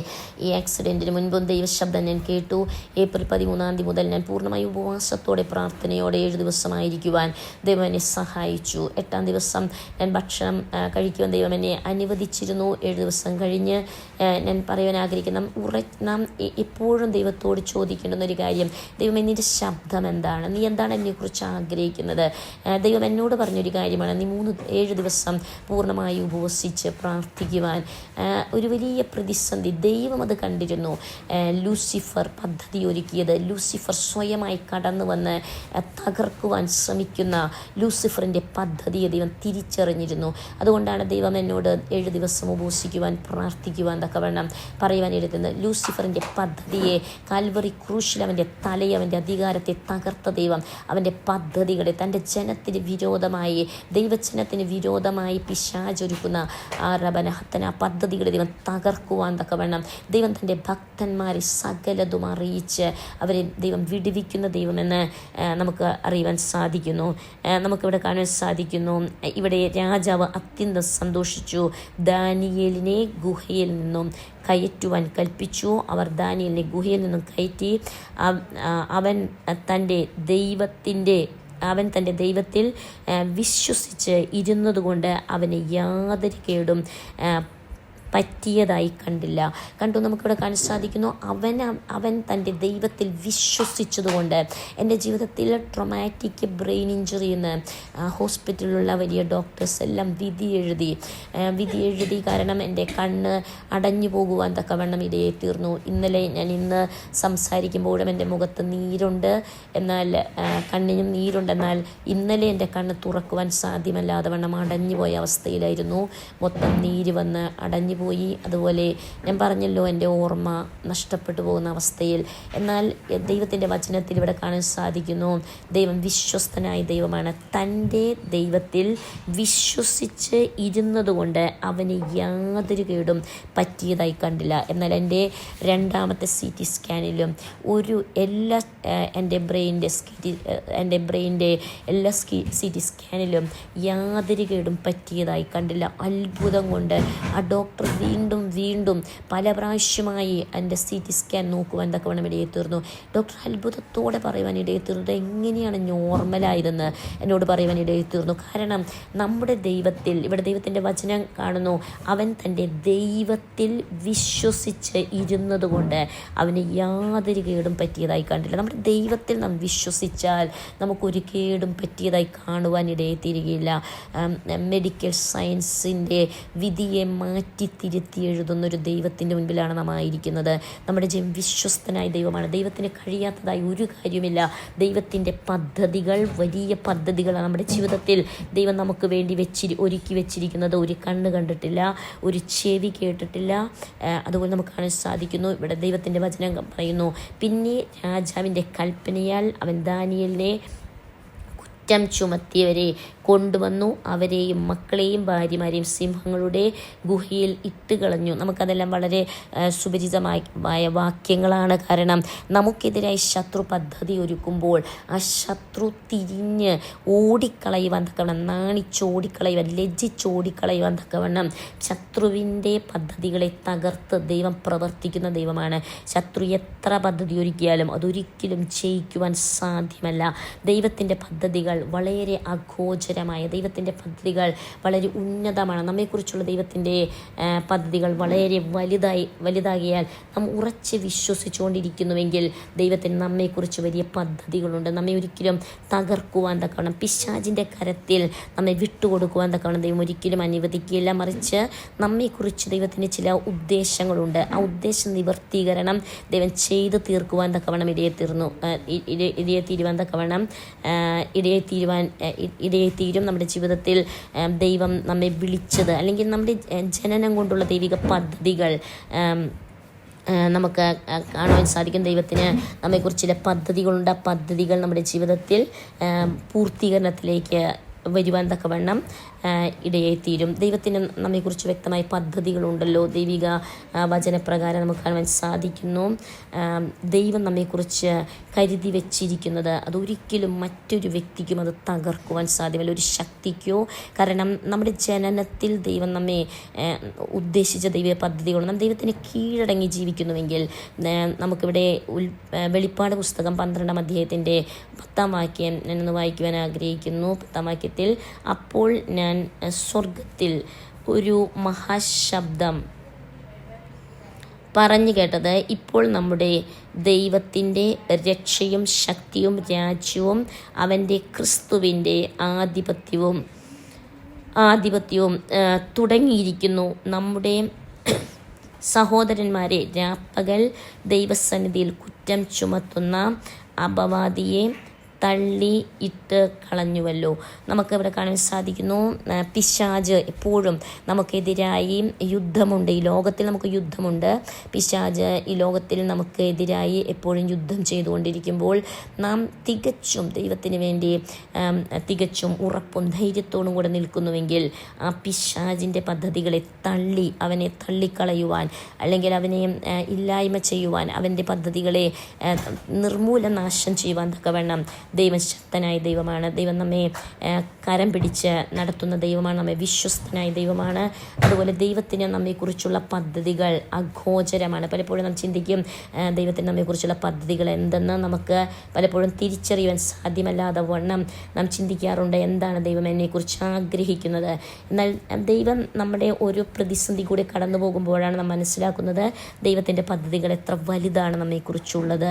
S1: ഈ ആക്സിഡൻറ്റിന് മുൻപും ദൈവശബ്ദം ഞാൻ കേട്ടു. ഏപ്രിൽ 13 മുതൽ ഞാൻ പൂർണ്ണമായി ഉപവാസത്തോടെ പ്രാർത്ഥനയോടെ 7 ദിവസമായിരിക്കുവാൻ ദൈവം എന്നെ സഹായിച്ചു. 8-ാം ദിവസം ഞാൻ ഭക്ഷണം കഴിക്കുവാൻ ദൈവം എന്നെ അനുവദിച്ചിരുന്നു. 7 ദിവസം കഴിഞ്ഞ് ഞാൻ പറയുവാൻ ആഗ്രഹിക്കുന്ന നാം എപ്പോഴും ദൈവത്തോട് ചോദിക്കേണ്ടുന്ന ഒരു കാര്യം, ദൈവം നിൻ്റെ ശബ്ദം എന്താണ്? നീ എന്താണ് എന്നെക്കുറിച്ച് ആഗ്രഹിക്കുന്നത്? ദൈവം എന്നോട് പറഞ്ഞൊരു കാര്യമാണ്, നീ 7 ദിവസം പൂർണ്ണമായി ഉപവസിച്ച് പ്രാർത്ഥിക്കുവാൻ. ഒരു വലിയ പ്രതിസന്ധി ദൈവം അത് കണ്ടിരുന്നു. ലൂസിഫർ പദ്ധതി ഒരുക്കിയത്, ലൂസിഫർ സ്വയമായി കടന്നു വന്ന് തകർക്കുവാൻ ശ്രമിക്കുന്ന ലൂസിഫറിൻ്റെ പദ്ധതിയെ ദൈവം തിരിച്ചറിഞ്ഞിരുന്നു. അതുകൊണ്ടാണ് ദൈവം എന്നോട് 7 ദിവസം ഉപവസിക്കുവാൻ പ്രാർത്ഥിക്കുവാൻ തക്കവണ്ണം പറയുവാൻ എഴുതുന്നത്. ലൂസിഫറിൻ്റെ പദ്ധതിയെ, കാൽവറി ക്രൂശിൽ അവൻ്റെ തലയെ, അവൻ്റെ അധികാരത്തെ തകർത്ത ദൈവം അവൻ്റെ പദ്ധതികളെ, തൻ്റെ ജനത്തിന് വിരോധമായി, ദൈവജനത്തിന് വിരോധമായി പിശാചൊരുക്കുന്ന ആ പദ്ധതികളെ ദൈവം തകർക്കുവാൻ തക്കവണ്ണം ദൈവം തൻ്റെ ഭക്തന്മാരെ സകലതും അറിയിച്ച് അവരെ ദൈവം വിടുവിക്കുന്ന ദൈവമെന്ന് നമുക്ക് അറിയുവാൻ സാധിക്കുന്നു. നമുക്കിവിടെ കാണാൻ സാധിക്കുന്നു. ഇവിടെ രാജാവ് അത്യന്തം സന്തോഷിച്ചു. ദാനിയേലിനെ ഗുഹയിൽ നിന്നും കയറ്റുവാൻ കൽപ്പിച്ചു. അവർ ദാനിയേലിനെ ഗുഹയിൽ നിന്നും കയറ്റി. അവൻ തൻ്റെ ദൈവത്തിൽ വിശ്വസിച്ച് ഇരുന്നതുകൊണ്ട് അവന് യാതൊരു കേടും പറ്റിയതായി കണ്ടു. നമുക്കിവിടെ കാണാൻ സാധിക്കുന്നു, അവൻ തൻ്റെ ദൈവത്തിൽ വിശ്വസിച്ചതുകൊണ്ട്. എൻ്റെ ജീവിതത്തിൽ ട്രോമാറ്റിക് ബ്രെയിൻ ഇഞ്ചുറി എന്ന് ഹോസ്പിറ്റലിലുള്ള വലിയ ഡോക്ടേഴ്സ് എല്ലാം വിധി എഴുതി. കാരണം എൻ്റെ കണ്ണ് അടഞ്ഞു പോകുവാൻ തക്കവണ്ണം ഇടയായി തീർന്നു. ഇന്ന് സംസാരിക്കുമ്പോഴും എൻ്റെ മുഖത്ത് നീരുണ്ട്, എന്നാൽ കണ്ണിനും നീരുണ്ട്. എന്നാൽ ഇന്നലെ എൻ്റെ കണ്ണ് തുറക്കുവാൻ സാധ്യമല്ലാതെ വണ്ണം അടഞ്ഞു പോയ അവസ്ഥയിലായിരുന്നു. മൊത്തം നീര് വന്ന് അടഞ്ഞു പോയി. അതുപോലെ ഞാൻ പറഞ്ഞല്ലോ, എൻ്റെ ഓർമ്മ നഷ്ടപ്പെട്ടു പോകുന്ന അവസ്ഥയിൽ. എന്നാൽ ദൈവത്തിൻ്റെ വചനത്തിൽ ഇവിടെ കാണാൻ സാധിക്കുന്നു, ദൈവം വിശ്വസ്തനായ ദൈവമാണ്. തൻ്റെ ദൈവത്തിൽ വിശ്വസിച്ച് ഇരുന്നതുകൊണ്ട് അവന് യാതൊരു കേടും പറ്റിയതായി കണ്ടില്ല. എന്നാൽ എൻ്റെ 2ാമത്തെ CT സ്കാനിലും എൻ്റെ ബ്രെയിൻ്റെ എല്ലാ CT സ്കാനിലും യാതൊരു കേടും പറ്റിയതായി കണ്ടില്ല. അത്ഭുതം കൊണ്ട് ആ ഡോക്ടർ വീണ്ടും പല പ്രാവശ്യമായി എൻ്റെ CT സ്കാൻ നോക്കുവാൻ തക്കവണ്ണം ഇടയായി തീർന്നു. ഡോക്ടർ അത്ഭുതത്തോടെ പറയുവാൻ ഇടയായി തീർന്നു. എങ്ങനെയാണ് നോർമലായതെന്ന് എന്നോട് പറയുവാൻ ഇടയായി തീർന്നു. കാരണം നമ്മുടെ ദൈവത്തിൽ, ഇവിടെ ദൈവത്തിൻ്റെ വചനം കാണുന്നു, അവൻ തൻ്റെ ദൈവത്തിൽ വിശ്വസിച്ച് ഇരുന്നതുകൊണ്ട് അവന് യാതൊരു കേടും പറ്റിയതായി കണ്ടില്ല. നമ്മുടെ ദൈവത്തിൽ നാം വിശ്വസിച്ചാൽ നമുക്കൊരു കേടും പറ്റിയതായി കാണുവാൻ ഇടയായി തീരുകയില്ല. മെഡിക്കൽ സയൻസിൻ്റെ വിധിയെ മാറ്റി തിരുത്തി എഴുതുന്നൊരു ദൈവത്തിൻ്റെ മുൻപിലാണ് നാം ആയിരിക്കുന്നത്. നമ്മുടെ വിശ്വസ്തനായ ദൈവമാണ്. ദൈവത്തിന് കഴിയാത്തതായി ഒരു കാര്യമില്ല. ദൈവത്തിൻ്റെ പദ്ധതികൾ വലിയ പദ്ധതികളാണ്. നമ്മുടെ ജീവിതത്തിൽ ദൈവം നമുക്ക് വേണ്ടി ഒരുക്കി വെച്ചിരിക്കുന്നത് ഒരു കണ്ണ് കണ്ടിട്ടില്ല, ഒരു ചെവി കേട്ടിട്ടില്ല. അതുപോലെ നമുക്ക് കാണാൻ സാധിക്കുന്നു. ഇവിടെ ദൈവത്തിൻ്റെ വചനം പറയുന്നു, പിന്നെ രാജാവിൻ്റെ കൽപ്പനയാൽ അവൻ ദാനിയേലിനെ കുറ്റം ചുമത്തിയവരെ കൊണ്ടുവന്നു, അവരെയും മക്കളെയും ഭാര്യമാരെയും സിംഹങ്ങളുടെ ഗുഹയിൽ ഇട്ടുകളഞ്ഞു. നമുക്കതെല്ലാം വളരെ സുപരിചിതമായ വാക്യങ്ങളാണ്. കാരണം നമുക്കെതിരായി ശത്രു പദ്ധതി ഒരുക്കുമ്പോൾ ആ ശത്രു തിരിഞ്ഞ് ഓടിക്കളയുവാൻ തക്കവണ്ണം, നാണിച്ചോടിക്കളയുവാൻ, ലജ്ജിച്ചോടിക്കളയുവാൻ തക്കവണ്ണം ശത്രുവിൻ്റെ പദ്ധതികളെ തകർത്ത് ദൈവം പ്രവർത്തിക്കുന്ന ദൈവമാണ്. ശത്രു എത്ര പദ്ധതി ഒരുക്കിയാലും അതൊരിക്കലും ജയിക്കുവാൻ സാധ്യമല്ല. ദൈവത്തിൻ്റെ പദ്ധതികൾ വളരെ അഗോചരമായ, ദൈവത്തിൻ്റെ പദ്ധതികൾ വളരെ ഉന്നതമാണ്. നമ്മെക്കുറിച്ചുള്ള ദൈവത്തിൻ്റെ പദ്ധതികൾ വളരെ വലുതാകിയാൽ നാം ഉറച്ച് വിശ്വസിച്ചുകൊണ്ടിരിക്കുന്നുവെങ്കിൽ ദൈവത്തിന് നമ്മെക്കുറിച്ച് വലിയ പദ്ധതികളുണ്ട്. നമ്മെ ഒരിക്കലും തകർക്കുവാൻ തക്കവണ്ണം, പിശാചിൻ്റെ കരത്തിൽ നമ്മെ വിട്ടുകൊടുക്കുവാൻ തക്കവണ്ണം ദൈവം ഒരിക്കലും അനുവദിക്കില്ല. മറിച്ച് നമ്മെക്കുറിച്ച് ദൈവത്തിന് ചില ഉദ്ദേശങ്ങളുണ്ട്. ആ ഉദ്ദേശ നിവർത്തീകരണം ദൈവം ചെയ്ത് തീർക്കുവാൻ തക്കവണ്ണം ഇടയെത്തീരും. നമ്മുടെ ജീവിതത്തിൽ ദൈവം നമ്മെ വിളിച്ചത്, അല്ലെങ്കിൽ നമ്മുടെ ജനനം കൊണ്ടുള്ള ദൈവിക പദ്ധതികൾ നമുക്ക് കാണുവാൻ സാധിക്കും. ദൈവത്തിന് നമ്മെക്കുറിച്ച് ചില പദ്ധതികളുണ്ട്. ആ പദ്ധതികൾ നമ്മുടെ ജീവിതത്തിൽ പൂർത്തീകരണത്തിലേക്ക് വരുവാൻ തക്കവണ്ണം ഇടയെത്തീരും. ദൈവത്തിന് നമ്മെക്കുറിച്ച് വ്യക്തമായ പദ്ധതികളുണ്ടല്ലോ. ദൈവിക വചനപ്രകാരം നമുക്ക് കാണുവാൻ സാധിക്കുന്നു. ദൈവം നമ്മെക്കുറിച്ച് കരുതി വെച്ചിരിക്കുന്നത് അതൊരിക്കലും മറ്റൊരു വ്യക്തിക്കും അത് തകർക്കുവാൻ സാധ്യമല്ല, ഒരു ശക്തിക്കോ. കാരണം നമ്മുടെ ജനനത്തിൽ ദൈവം നമ്മെ ഉദ്ദേശിച്ച ദൈവിക പദ്ധതികളും നാം ദൈവത്തിന് കീഴടങ്ങി ജീവിക്കുന്നുവെങ്കിൽ, നമുക്കിവിടെ വെളിപ്പാട് പുസ്തകം 12-ാം അധ്യായത്തിൻ്റെ 10-ാം വാക്യം ഞാനൊന്ന് വായിക്കുവാൻ ആഗ്രഹിക്കുന്നു. 10-ാം വാക്യത്തിൽ, അപ്പോൾ ഞാൻ സ്വർഗത്തിൽ ഒരു മഹാശബ്ദം പറഞ്ഞു കേട്ടത്, ഇപ്പോൾ നമ്മുടെ ദൈവത്തിൻ്റെ രക്ഷയും ശക്തിയും രാജ്യവും അവൻ്റെ ക്രിസ്തുവിൻ്റെ ആധിപത്യവും തുടങ്ങിയിരിക്കുന്നു. നമ്മുടെ സഹോദരന്മാരെ രാപ്പകൽ ദൈവസന്നിധിയിൽ കുറ്റം ചുമത്തുന്ന അപവാദിയെ തള്ളി ഇട്ട് കളഞ്ഞുവല്ലോ. നമുക്കിവിടെ കാണാൻ സാധിക്കുന്നു, പിശാച് എപ്പോഴും നമുക്കെതിരായി യുദ്ധമുണ്ട്. ഈ ലോകത്തിൽ നമുക്ക് യുദ്ധമുണ്ട്. പിശാച് ഈ ലോകത്തിൽ നമുക്ക് എതിരായി എപ്പോഴും യുദ്ധം ചെയ്തുകൊണ്ടിരിക്കുമ്പോൾ നാം തികച്ചും ദൈവത്തിന് വേണ്ടി തികച്ചും ഉറപ്പും ധൈര്യത്തോടും കൂടെ നിൽക്കുന്നുവെങ്കിൽ ആ പിശാചിൻ്റെ പദ്ധതികളെ അവനെ തള്ളിക്കളയുവാൻ, അല്ലെങ്കിൽ അവനെ ഇല്ലായ്മ ചെയ്യുവാൻ, അവൻ്റെ പദ്ധതികളെ നിർമൂലനാശം ചെയ്യുവാൻ തക്കവണ്ണം ദൈവം ശക്തനായ ദൈവമാണ്. ദൈവം നമ്മെ കരം പിടിച്ച് നടത്തുന്ന ദൈവമാണ്. നമ്മെ വിശ്വസ്തനായ ദൈവമാണ്. അതുപോലെ ദൈവത്തിന് നമ്മെക്കുറിച്ചുള്ള പദ്ധതികൾ അഗോചരമാണ്. പലപ്പോഴും നാം ചിന്തിക്കും, ദൈവത്തിന് നമ്മെക്കുറിച്ചുള്ള പദ്ധതികൾ എന്തെന്ന് നമുക്ക് പലപ്പോഴും തിരിച്ചറിയുവാൻ സാധ്യമല്ലാതെ വണ്ണം നാം ചിന്തിക്കാറുണ്ട്, എന്താണ് ദൈവം എന്നെക്കുറിച്ച് ആഗ്രഹിക്കുന്നത്. എന്നാൽ ദൈവം നമ്മുടെ ഒരു പ്രതിസന്ധി കൂടി കടന്നു പോകുമ്പോഴാണ് നാം മനസ്സിലാക്കുന്നത് ദൈവത്തിൻ്റെ പദ്ധതികൾ എത്ര വലുതാണ് നമ്മെക്കുറിച്ചുള്ളത്.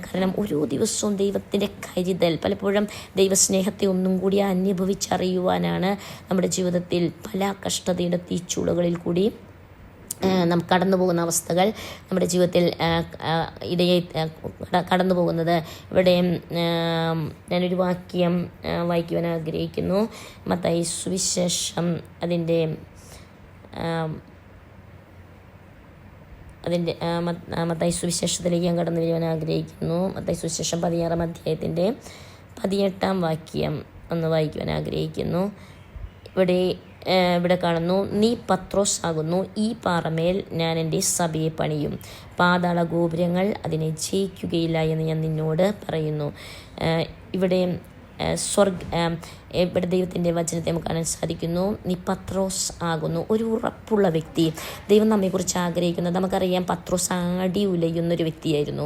S1: കാരണം ഓരോ ദിവസവും ദൈവത്തിൻ്റെ കരുതൽ, പലപ്പോഴും ദൈവസ്നേഹത്തെ ഒന്നും കൂടി അനുഭവിച്ചറിയുവാനാണ് നമ്മുടെ ജീവിതത്തിൽ പല കഷ്ടതയുടെ തീച്ചൂളകളിൽ കൂടി നാം കടന്നു പോകുന്ന അവസ്ഥകൾ നമ്മുടെ ജീവിതത്തിൽ കടന്നു പോകുന്നത്. ഇവിടെ ഞാനൊരു വാക്യം വായിക്കുവാൻ ആഗ്രഹിക്കുന്നു. മത്തായി സുവിശേഷം അതിൻ്റെ മത്തായി സുവിശേഷത്തിലേക്ക് ഞാൻ കടന്നു വരുവാൻ ആഗ്രഹിക്കുന്നു. മത്തായി സുവിശേഷം 16-ാം അധ്യായത്തിൻ്റെ 18-ാം വാക്യം ഒന്ന് വായിക്കുവാൻ ആഗ്രഹിക്കുന്നു. ഇവിടെ കാണുന്നു, നീ പത്രോസ് ആകുന്നു, ഈ പാറമേൽ ഞാൻ എൻ്റെ സഭയെ പണിയും, പാതാള ഗോപുരങ്ങൾ അതിനെ ജയിക്കുകയില്ല എന്ന് ഞാൻ നിന്നോട് പറയുന്നു. ഇവിടെ ഇവിടെ ദൈവത്തിൻ്റെ വചനത്തെ നമുക്ക് കാണാൻ സാധിക്കുന്നു. നീ പത്രോസ് ആകുന്നു, ഒരു ഉറപ്പുള്ള വ്യക്തി. ദൈവം നമ്മെക്കുറിച്ച് ആഗ്രഹിക്കുന്നത്, നമുക്കറിയാം പത്രോസ് ആടി ഉലയുന്നൊരു വ്യക്തിയായിരുന്നു.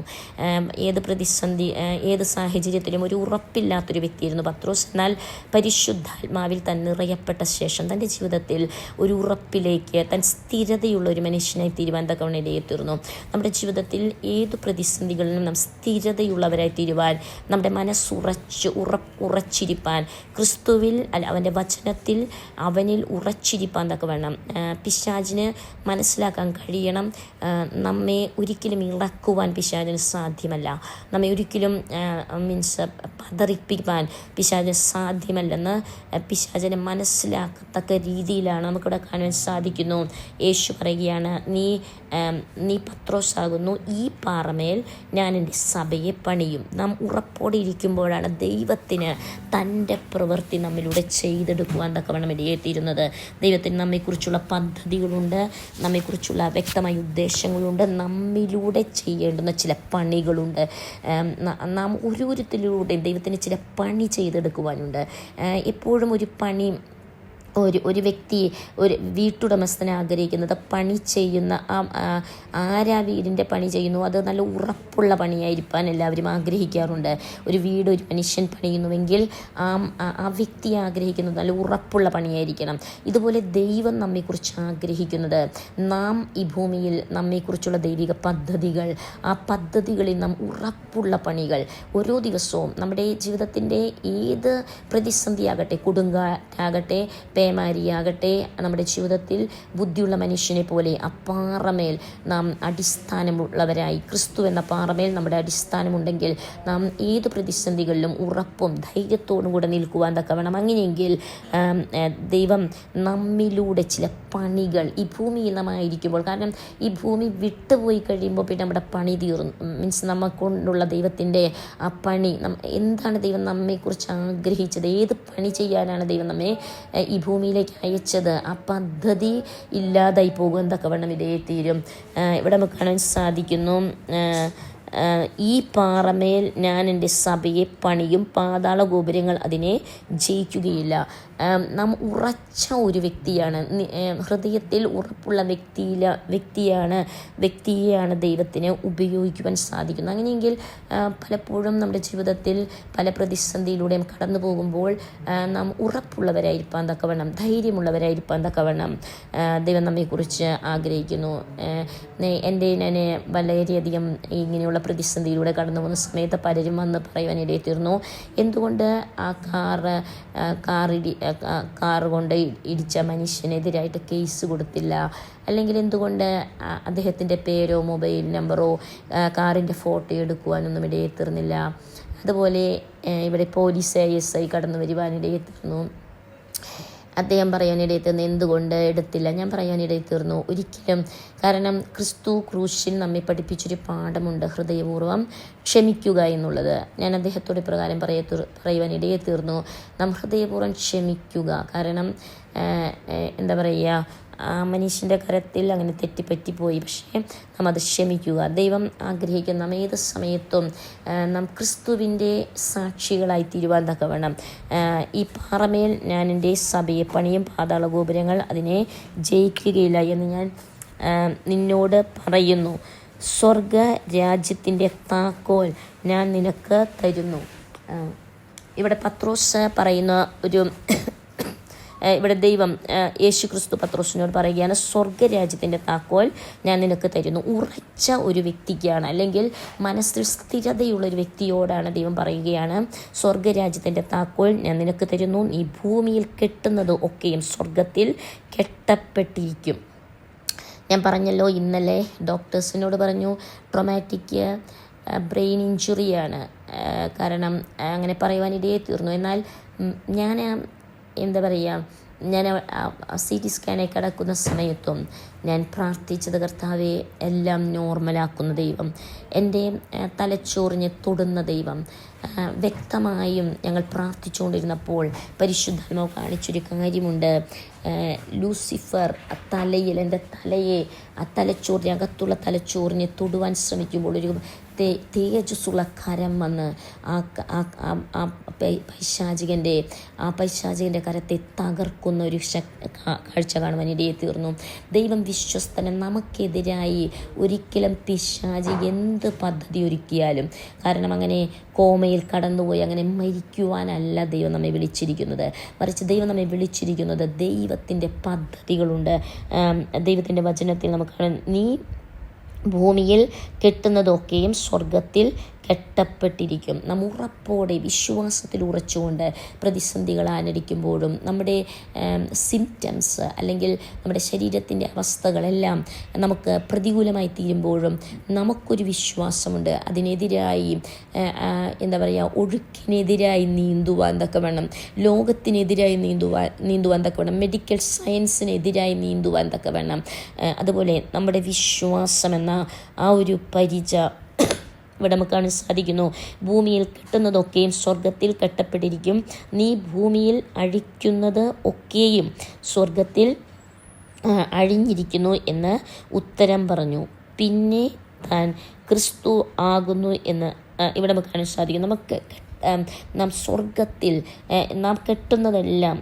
S1: ഏത് പ്രതിസന്ധി, ഏത് സാഹചര്യത്തിലും ഒരു ഉറപ്പില്ലാത്തൊരു വ്യക്തിയായിരുന്നു പത്രോസ്. എന്നാൽ പരിശുദ്ധാത്മാവിൽ താൻ നിറയപ്പെട്ട ശേഷം തൻ്റെ ജീവിതത്തിൽ ഒരു ഉറപ്പിലേക്ക്, താൻ സ്ഥിരതയുള്ള ഒരു മനുഷ്യനായി തീരുവാൻ തക്കവണ്ണം ഇടയെത്തീർന്നു. നമ്മുടെ ജീവിതത്തിൽ ഏത് പ്രതിസന്ധികളിലും നാം സ്ഥിരതയുള്ളവരായി തീരുവാൻ, നമ്മുടെ മനസ്സുറച്ചിരിപ്പാൻ, ക്രിസ്തു ക്രിസ്തുവിൽ അല്ല അവൻ്റെ വചനത്തിൽ അവനിൽ ഉറച്ചിരിപ്പാൻ തക്കവണ്ണം പിശാചിന് മനസ്സിലാക്കാൻ കഴിയണം. നമ്മെ ഒരിക്കലും ഇറക്കുവാൻ പിശാചിന് സാധ്യമല്ല. നമ്മെ ഒരിക്കലും പതറിപ്പിക്കാൻ പിശാചിന് സാധ്യമല്ലെന്ന് പിശാചിനെ മനസ്സിലാക്കത്തക്ക രീതിയിലാണ് നമുക്കിവിടെ കാണുവാൻ സാധിക്കുന്നു. യേശു പറയുകയാണ്, നീ പത്രോസാകുന്നു, ഈ പാറമേൽ ഞാൻ എൻ്റെ സഭയെ പണിയും. നാം ഉറപ്പോടെ ഇരിക്കുമ്പോഴാണ് ദൈവത്തിന് തൻ്റെ പ്രവൃത്തി നമ്മിലൂടെ ചെയ്തെടുക്കുവാൻ തക്കവണ്ണം ഇടയെത്തിയിരുന്നത്. ദൈവത്തിന് നമ്മെക്കുറിച്ചുള്ള പദ്ധതികളുണ്ട്, നമ്മെക്കുറിച്ചുള്ള വ്യക്തമായ ഉദ്ദേശങ്ങളുണ്ട്, നമ്മിലൂടെ ചെയ്യേണ്ടുന്ന ചില പണികളുണ്ട്. നാം ഓരോരുത്തരിലൂടെയും ദൈവത്തിന് ചില പണി ചെയ്തെടുക്കുവാനുണ്ട്. എപ്പോഴും ഒരു പണി ഒരു വ്യക്തി, ഒരു വീട്ടുടമസ്ഥനെ ആഗ്രഹിക്കുന്നത് പണി ചെയ്യുന്ന ആരാ വീടിൻ്റെ പണി ചെയ്യുന്നു അത് നല്ല ഉറപ്പുള്ള പണിയായിരിക്കാൻ എല്ലാവരും ആഗ്രഹിക്കാറുണ്ട്. ഒരു വീട് ഒരു മനുഷ്യൻ പണിയുന്നുവെങ്കിൽ ആ വ്യക്തി ആഗ്രഹിക്കുന്നത് നല്ല ഉറപ്പുള്ള പണിയായിരിക്കണം. ഇതുപോലെ ദൈവം നമ്മെക്കുറിച്ച് ആഗ്രഹിക്കുന്നത് നാം ഈ ഭൂമിയിൽ നമ്മെക്കുറിച്ചുള്ള ദൈവിക പദ്ധതികൾ, ആ പദ്ധതികളിൽ നാം ഉറപ്പുള്ള പണികൾ ഓരോ ദിവസവും നമ്മുടെ ജീവിതത്തിൻ്റെ ഏത് പ്രതിസന്ധിയാകട്ടെ, കൊടുങ്കാറ്റാകട്ടെ, പേമാരിയാകട്ടെ, നമ്മുടെ ജീവിതത്തിൽ ബുദ്ധിയുള്ള മനുഷ്യനെ പോലെ ആ പാറമേൽ നാം അടിസ്ഥാനമുള്ളവരായി, ക്രിസ്തു എന്ന പാറമേൽ നമ്മുടെ അടിസ്ഥാനമുണ്ടെങ്കിൽ നാം ഏത് പ്രതിസന്ധികളിലും ഉറപ്പും ധൈര്യത്തോടും കൂടെ നിൽക്കുവാൻ തക്കവണ്ണം. അങ്ങനെയെങ്കിൽ ദൈവം നമ്മിലൂടെ ചില പണികൾ ഈ ഭൂമിയിൽ നാം ആയിരിക്കുമ്പോൾ, കാരണം ഈ ഭൂമി വിട്ടുപോയി കഴിയുമ്പോൾ പിന്നെ നമ്മുടെ പണി തീർന്നു. നമ്മെക്കൊണ്ടുള്ള ദൈവത്തിൻ്റെ ആ പണി, എന്താണ് ദൈവം നമ്മെക്കുറിച്ച് ആഗ്രഹിച്ചത്, ഏത് പണി ചെയ്യാനാണ് ദൈവം നമ്മെ ഈ ഭൂമിയിലേക്ക് അയച്ചത്, ആ പദ്ധതി ഇല്ലാതായി പോകും തക്കവണ്ണം ഇതേ തീരും. ഇവിടെ നമുക്ക് കാണാൻ സാധിക്കുന്നു, ഈ പാറമേൽ ഞാൻ എൻ്റെ സഭയെ പണിയും, പാതാള ഗോപുരങ്ങൾ അതിനെ ജയിക്കുകയില്ല. നാം ഉറച്ച ഒരു വ്യക്തിയാണ്, ഹൃദയത്തിൽ ഉറപ്പുള്ള വ്യക്തിയെയാണ് ദൈവത്തിന് ഉപയോഗിക്കുവാൻ സാധിക്കുന്നത്. അങ്ങനെയെങ്കിൽ പലപ്പോഴും നമ്മുടെ ജീവിതത്തിൽ പല പ്രതിസന്ധിയിലൂടെയും കടന്നു പോകുമ്പോൾ നാം ഉറപ്പുള്ളവരായിരിക്കാൻ തക്കവണ്ണം, ധൈര്യമുള്ളവരായിരിക്കാൻ തക്കവണ്ണം ദൈവം നമ്മെക്കുറിച്ച് ആഗ്രഹിക്കുന്നു. ഞാൻ വളരെയധികം ഇങ്ങനെയുള്ള പ്രതിസന്ധിയിലൂടെ കടന്നു പോകുന്ന സമയത്ത് പലരും വന്ന് പറയുവാനിടയിൽ തീർന്നു, എന്തുകൊണ്ട് ആ കാർ കൊണ്ട് ഇടിച്ച മനുഷ്യനെതിരായിട്ട് കേസ് കൊടുത്തില്ല, അല്ലെങ്കിൽ എന്തുകൊണ്ട് അദ്ദേഹത്തിൻ്റെ പേരോ മൊബൈൽ നമ്പറോ കാറിൻ്റെ ഫോട്ടോ എടുക്കുവാനൊന്നും ഇടയിൽ തീർന്നില്ല. അതുപോലെ ഇവിടെ പോലീസ് ASI കടന്നു വരുവാനിടയിൽ തീർന്നു. അദ്ദേഹം പറയാനിടയിൽ തീർന്നു, എന്തുകൊണ്ട് എടുത്തില്ല? ഞാൻ പറയാനിടയിൽ തീർന്നു, ഒരിക്കലും. കാരണം ക്രിസ്തു ക്രൂശിൽ നമ്മെ പഠിപ്പിച്ചൊരു പാഠമുണ്ട്, ഹൃദയപൂർവ്വം ക്ഷമിക്കുക എന്നുള്ളത്. ഞാൻ അദ്ദേഹത്തോട് പ്രകാരം പറയുവാനിടയിൽ തീർന്നു, നാം ഹൃദയപൂർവ്വം ക്ഷമിക്കുക. കാരണം എന്താ പറയുക, ആ മനുഷ്യൻ്റെ കരത്തിൽ അങ്ങനെ തെറ്റിപ്പറ്റിപ്പോയി, പക്ഷേ നാം അത് ക്ഷമിക്കുക. ദൈവം ആഗ്രഹിക്കുന്ന നാം ഏത് സമയത്തും നാം ക്രിസ്തുവിൻ്റെ സാക്ഷികളായി തീരുവാൻ തക്കവണ്ണം. ഈ പാറമേൽ ഞാൻ എൻ്റെ സഭയെ പണിയും, പാതാള ഗോപുരങ്ങൾ അതിനെ ജയിക്കുകയില്ല എന്ന് ഞാൻ നിന്നോട് പറയുന്നു. സ്വർഗ രാജ്യത്തിൻ്റെ താക്കോൽ ഞാൻ നിനക്ക് തരുന്നു. ഇവിടെ പത്രോസ് പറയുന്ന ഇവിടെ ദൈവം യേശു ക്രിസ്തു പത്രോസിനോട് പറയുകയാണ്, സ്വർഗരാജ്യത്തിൻ്റെ താക്കോൽ ഞാൻ നിനക്ക് തരുന്നു. ഉറച്ച ഒരു വ്യക്തിക്കാണ്, അല്ലെങ്കിൽ മനസ്സിൽ സ്ഥിരതയുള്ളൊരു വ്യക്തിയോടാണ് ദൈവം പറയുകയാണ്, സ്വർഗരാജ്യത്തിൻ്റെ താക്കോൽ ഞാൻ നിനക്ക് തരുന്നു. നീ ഭൂമിയിൽ കെട്ടുന്നത് ഒക്കെയും സ്വർഗത്തിൽ കെട്ടപ്പെട്ടിരിക്കും. ഞാൻ പറഞ്ഞല്ലോ, ഇന്നലെ ഡോക്ടേഴ്സിനോട് പറഞ്ഞു ട്രോമാറ്റിക് ബ്രെയിൻ ഇഞ്ചുറിയാണ്, കാരണം അങ്ങനെ പറയുവാനിടയെ തീർന്നു. എന്നാൽ ഞാൻ എന്താ പറയുക, ഞാൻ CT സ്കാനിൽ കിടക്കുന്ന സമയത്തും ഞാൻ പ്രാർത്ഥിച്ചത്, കർത്താവെ എല്ലാം നോർമലാക്കുന്ന ദൈവം, എൻ്റെ തലച്ചോറിനെ തൊടുന്ന ദൈവം. വ്യക്തമായും ഞങ്ങൾ പ്രാർത്ഥിച്ചുകൊണ്ടിരുന്നപ്പോൾ പരിശുദ്ധാത്മാവ് കാണിച്ചൊരു കാര്യമുണ്ട്. ലൂസിഫർ തലയിൽ, എൻ്റെ തലയെ, ആ തലച്ചോറിനകത്തുള്ള തലച്ചോറിനെ തൊടുവാൻ ശ്രമിക്കുമ്പോൾ ഒരു തേജസ്സുള്ള കരം വന്ന് ആ പൈശാചികൻ്റെ കരത്തെ തകർക്കുന്ന ഒരു കാഴ്ച കാണുവാൻ ഇടയെ തീർന്നു. ദൈവം വിശ്വസ്തന്. നമുക്കെതിരായി ഒരിക്കലും പിശാചി എന്ത് പദ്ധതി ഒരുക്കിയാലും, കാരണം അങ്ങനെ കോമയിൽ കടന്നുപോയി അങ്ങനെ മരിക്കുവാനല്ല ദൈവം നമ്മെ വിളിച്ചിരിക്കുന്നത്, മറിച്ച് ദൈവം നമ്മെ വിളിച്ചിരിക്കുന്നത് ദൈവത്തിൻ്റെ പദ്ധതികളുണ്ട്. ദൈവത്തിൻ്റെ വചനത്തിൽ നമുക്ക് നീ ഭൂമിയിൽ കെട്ടുന്നതൊക്കെയും സ്വർഗത്തിൽ കെട്ടപ്പെട്ടിരിക്കും. നാം ഉറപ്പോടെ വിശ്വാസത്തിൽ ഉറച്ചുകൊണ്ട് പ്രതിസന്ധികൾ ആനടിക്കുമ്പോഴും നമ്മുടെ സിംറ്റംസ് അല്ലെങ്കിൽ നമ്മുടെ ശരീരത്തിൻ്റെ അവസ്ഥകളെല്ലാം നമുക്ക് പ്രതികൂലമായി തീരുമ്പോഴും നമുക്കൊരു വിശ്വാസമുണ്ട്. അതിനെതിരായി ഒഴുക്കിനെതിരായി നീന്തുവാൻ തക്കവണ്ണം, ലോകത്തിനെതിരായി നീന്തുവാൻ തക്കവണ്ണം, മെഡിക്കൽ സയൻസിനെതിരായി നീന്തുവാൻ തക്കവണ്ണം, അതുപോലെ നമ്മുടെ വിശ്വാസം എന്ന ആ ഒരു പരിച ഇവിടെ നമുക്ക് കാണാൻ സാധിക്കുന്നു. ഭൂമിയിൽ കെട്ടുന്നതൊക്കെയും സ്വർഗത്തിൽ കെട്ടപ്പെട്ടിരിക്കും, നീ ഭൂമിയിൽ അഴിക്കുന്നത് ഒക്കെയും സ്വർഗത്തിൽ അഴിഞ്ഞിരിക്കുന്നു എന്ന് ഉത്തരം പറഞ്ഞു. പിന്നെ താൻ ക്രിസ്തു ആകുന്നു എന്ന് ഇവിടെ നമുക്ക് കാണാൻ സാധിക്കും. നമുക്ക് നാം സ്വർഗത്തിൽ നാം കെട്ടുന്നതെല്ലാം,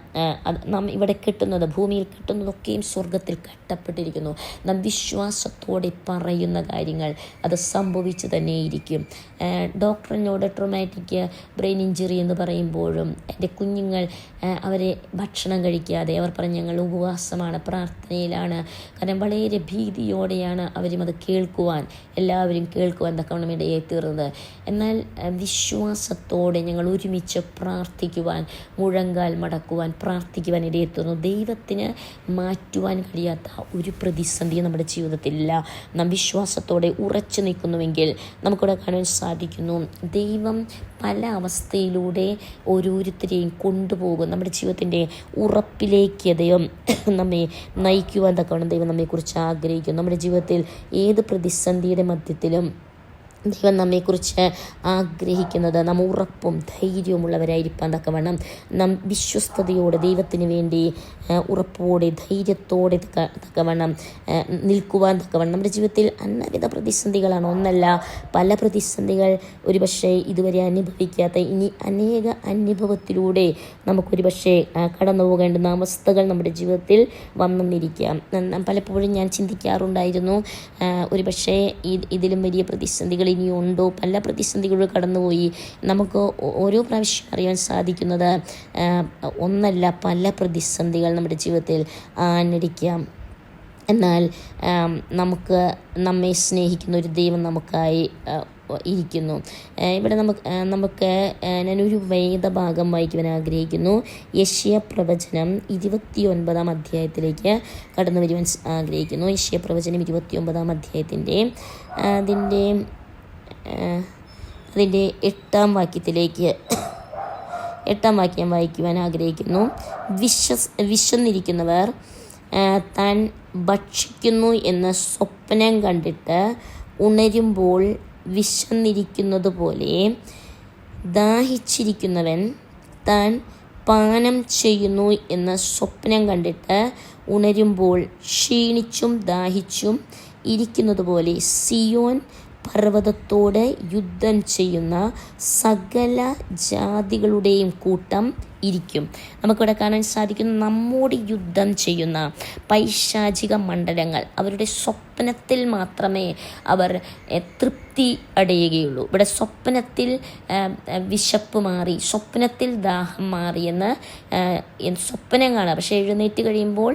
S1: നാം ഇവിടെ കെട്ടുന്നത്, ഭൂമിയിൽ കെട്ടുന്നതൊക്കെയും സ്വർഗത്തിൽ കെട്ടപ്പെട്ടിരിക്കുന്നു. നാം വിശ്വാസത്തോടെ പറയുന്ന കാര്യങ്ങൾ അത് സംഭവിച്ചു തന്നെയിരിക്കും. ഡോക്ടറിനോട് ട്രോമാറ്റിക് ബ്രെയിൻ ഇഞ്ചുറി എന്ന് പറയുമ്പോഴും എൻ്റെ കുഞ്ഞുങ്ങൾ അവരെ ഭക്ഷണം കഴിക്കാതെ അവർ പറഞ്ഞ് ഞങ്ങൾ ഉപവാസമാണ്, പ്രാർത്ഥനയിലാണ്, കാരണം വളരെ ഭീതിയോടെയാണ് അവരും അത് കേൾക്കുവാൻ, എല്ലാവരും കേൾക്കുവാൻ തക്കവണ്ണം ഇടയായി തീർന്നത്. എന്നാൽ വിശ്വാസത്തോടെ ഞങ്ങൾ ഒരുമിച്ച് പ്രാർത്ഥിക്കുവാൻ, മുഴങ്കാൽ മടക്കുവാൻ, പ്രാർത്ഥിക്കുവാൻ ഇടയെത്തുന്നു. ദൈവത്തിന് മാറ്റുവാൻ കഴിയാത്ത ഒരു പ്രതിസന്ധി നമ്മുടെ ജീവിതത്തിലില്ല. നാം വിശ്വാസത്തോടെ ഉറച്ചു നിൽക്കുന്നുവെങ്കിൽ നമുക്കിവിടെ കാണാൻ സാധിക്കുന്നു, ദൈവം പല അവസ്ഥയിലൂടെ ഓരോരുത്തരെയും കൊണ്ടുപോകും. നമ്മുടെ ജീവിതത്തിൻ്റെ ഉറപ്പിലേക്ക് ദൈവം നമ്മെ നയിക്കുവാൻ തക്കവണ്ണം ദൈവം നമ്മെക്കുറിച്ച് ആഗ്രഹിക്കുന്നു. നമ്മുടെ ജീവിതത്തിൽ ഏത് പ്രതിസന്ധിയുടെ മധ്യത്തിലും ദൈവം നമ്മെക്കുറിച്ച് ആഗ്രഹിക്കുന്നത് നാം ഉറപ്പും ധൈര്യവുമുള്ളവരായിരിക്കാൻ തക്കവണ്ണം നാം വിശ്വസ്തയോടെ ദൈവത്തിന് വേണ്ടി ഉറപ്പോടെ ധൈര്യത്തോടെ തക്കവണ്ണം നിൽക്കുവാൻ തക്കവണ്ണം. നമ്മുടെ ജീവിതത്തിൽ അനവധി പ്രതിസന്ധികളാണ്, ഒന്നല്ല പല പ്രതിസന്ധികൾ ഒരുപക്ഷെ ഇതുവരെ അനുഭവിക്കാത്ത ഇനി അനേക അനുഭവത്തിലൂടെ നമുക്കൊരു പക്ഷേ കടന്നു പോകേണ്ടുന്ന അവസ്ഥകൾ നമ്മുടെ ജീവിതത്തിൽ വന്നെന്നിരിക്കാം. പലപ്പോഴും ഞാൻ ചിന്തിക്കാറുണ്ടായിരുന്നു, ഒരു പക്ഷേ ഇതിലും വലിയ പ്രതിസന്ധികൾ ഇനിയുണ്ടോ? പല പ്രതിസന്ധികളും കടന്നുപോയി. നമുക്ക് ഓരോ പ്രാവശ്യം അറിയാൻ സാധിക്കുന്നത് ഒന്നല്ല പല പ്രതിസന്ധികൾ നമ്മുടെ ജീവിതത്തിൽ ആനടിക്കാം. എന്നാൽ നമ്മെ സ്നേഹിക്കുന്ന ഒരു ദൈവം നമുക്കായി ഇരിക്കുന്നു. ഇവിടെ നമുക്ക് ഞാനൊരു വേദഭാഗം വായിക്കുവാൻ ആഗ്രഹിക്കുന്നു. യെശയ്യാ പ്രവചനം 29 അധ്യായത്തിലേക്ക് കടന്നു വരുവാൻ ആഗ്രഹിക്കുന്നു. യെശയ്യാ പ്രവചനം 29 അധ്യായത്തിൻ്റെ അതിൻ്റെ 8-ാം വാക്യം വായിക്കുവാൻ ആഗ്രഹിക്കുന്നു. വിശന്നിരിക്കുന്നവർ താൻ ഭക്ഷിക്കുന്നു എന്ന് സ്വപ്നം കണ്ടിട്ട് ഉണരുമ്പോൾ വിശന്നിരിക്കുന്നത് പോലെ ദാഹിച്ചിരിക്കുന്നവൻ താൻ പാനം ചെയ്യുന്നു എന്ന് സ്വപ്നം കണ്ടിട്ട് ഉണരുമ്പോൾ ക്ഷീണിച്ചും ദാഹിച്ചും ഇരിക്കുന്നത് പോലെ സിയോൻ പർവ്വതത്തോട് യുദ്ധം ചെയ്യുന്ന സകല ജാതികളുടെയും കൂട്ടം ഇരിക്കും. നമുക്കിവിടെ കാണാൻ സാധിക്കുന്നു, നമ്മോട് യുദ്ധം ചെയ്യുന്ന പൈശാചിക മണ്ഡലങ്ങൾ അവരുടെ സ്വപ്നത്തിൽ മാത്രമേ അവർ തൃപ്തി അടയുകയുള്ളൂ. ഇവിടെ സ്വപ്നത്തിൽ വിശപ്പ് മാറി, സ്വപ്നത്തിൽ ദാഹം മാറിയെന്ന് സ്വപ്നം കാണാം, പക്ഷേ എഴുന്നേറ്റ് കഴിയുമ്പോൾ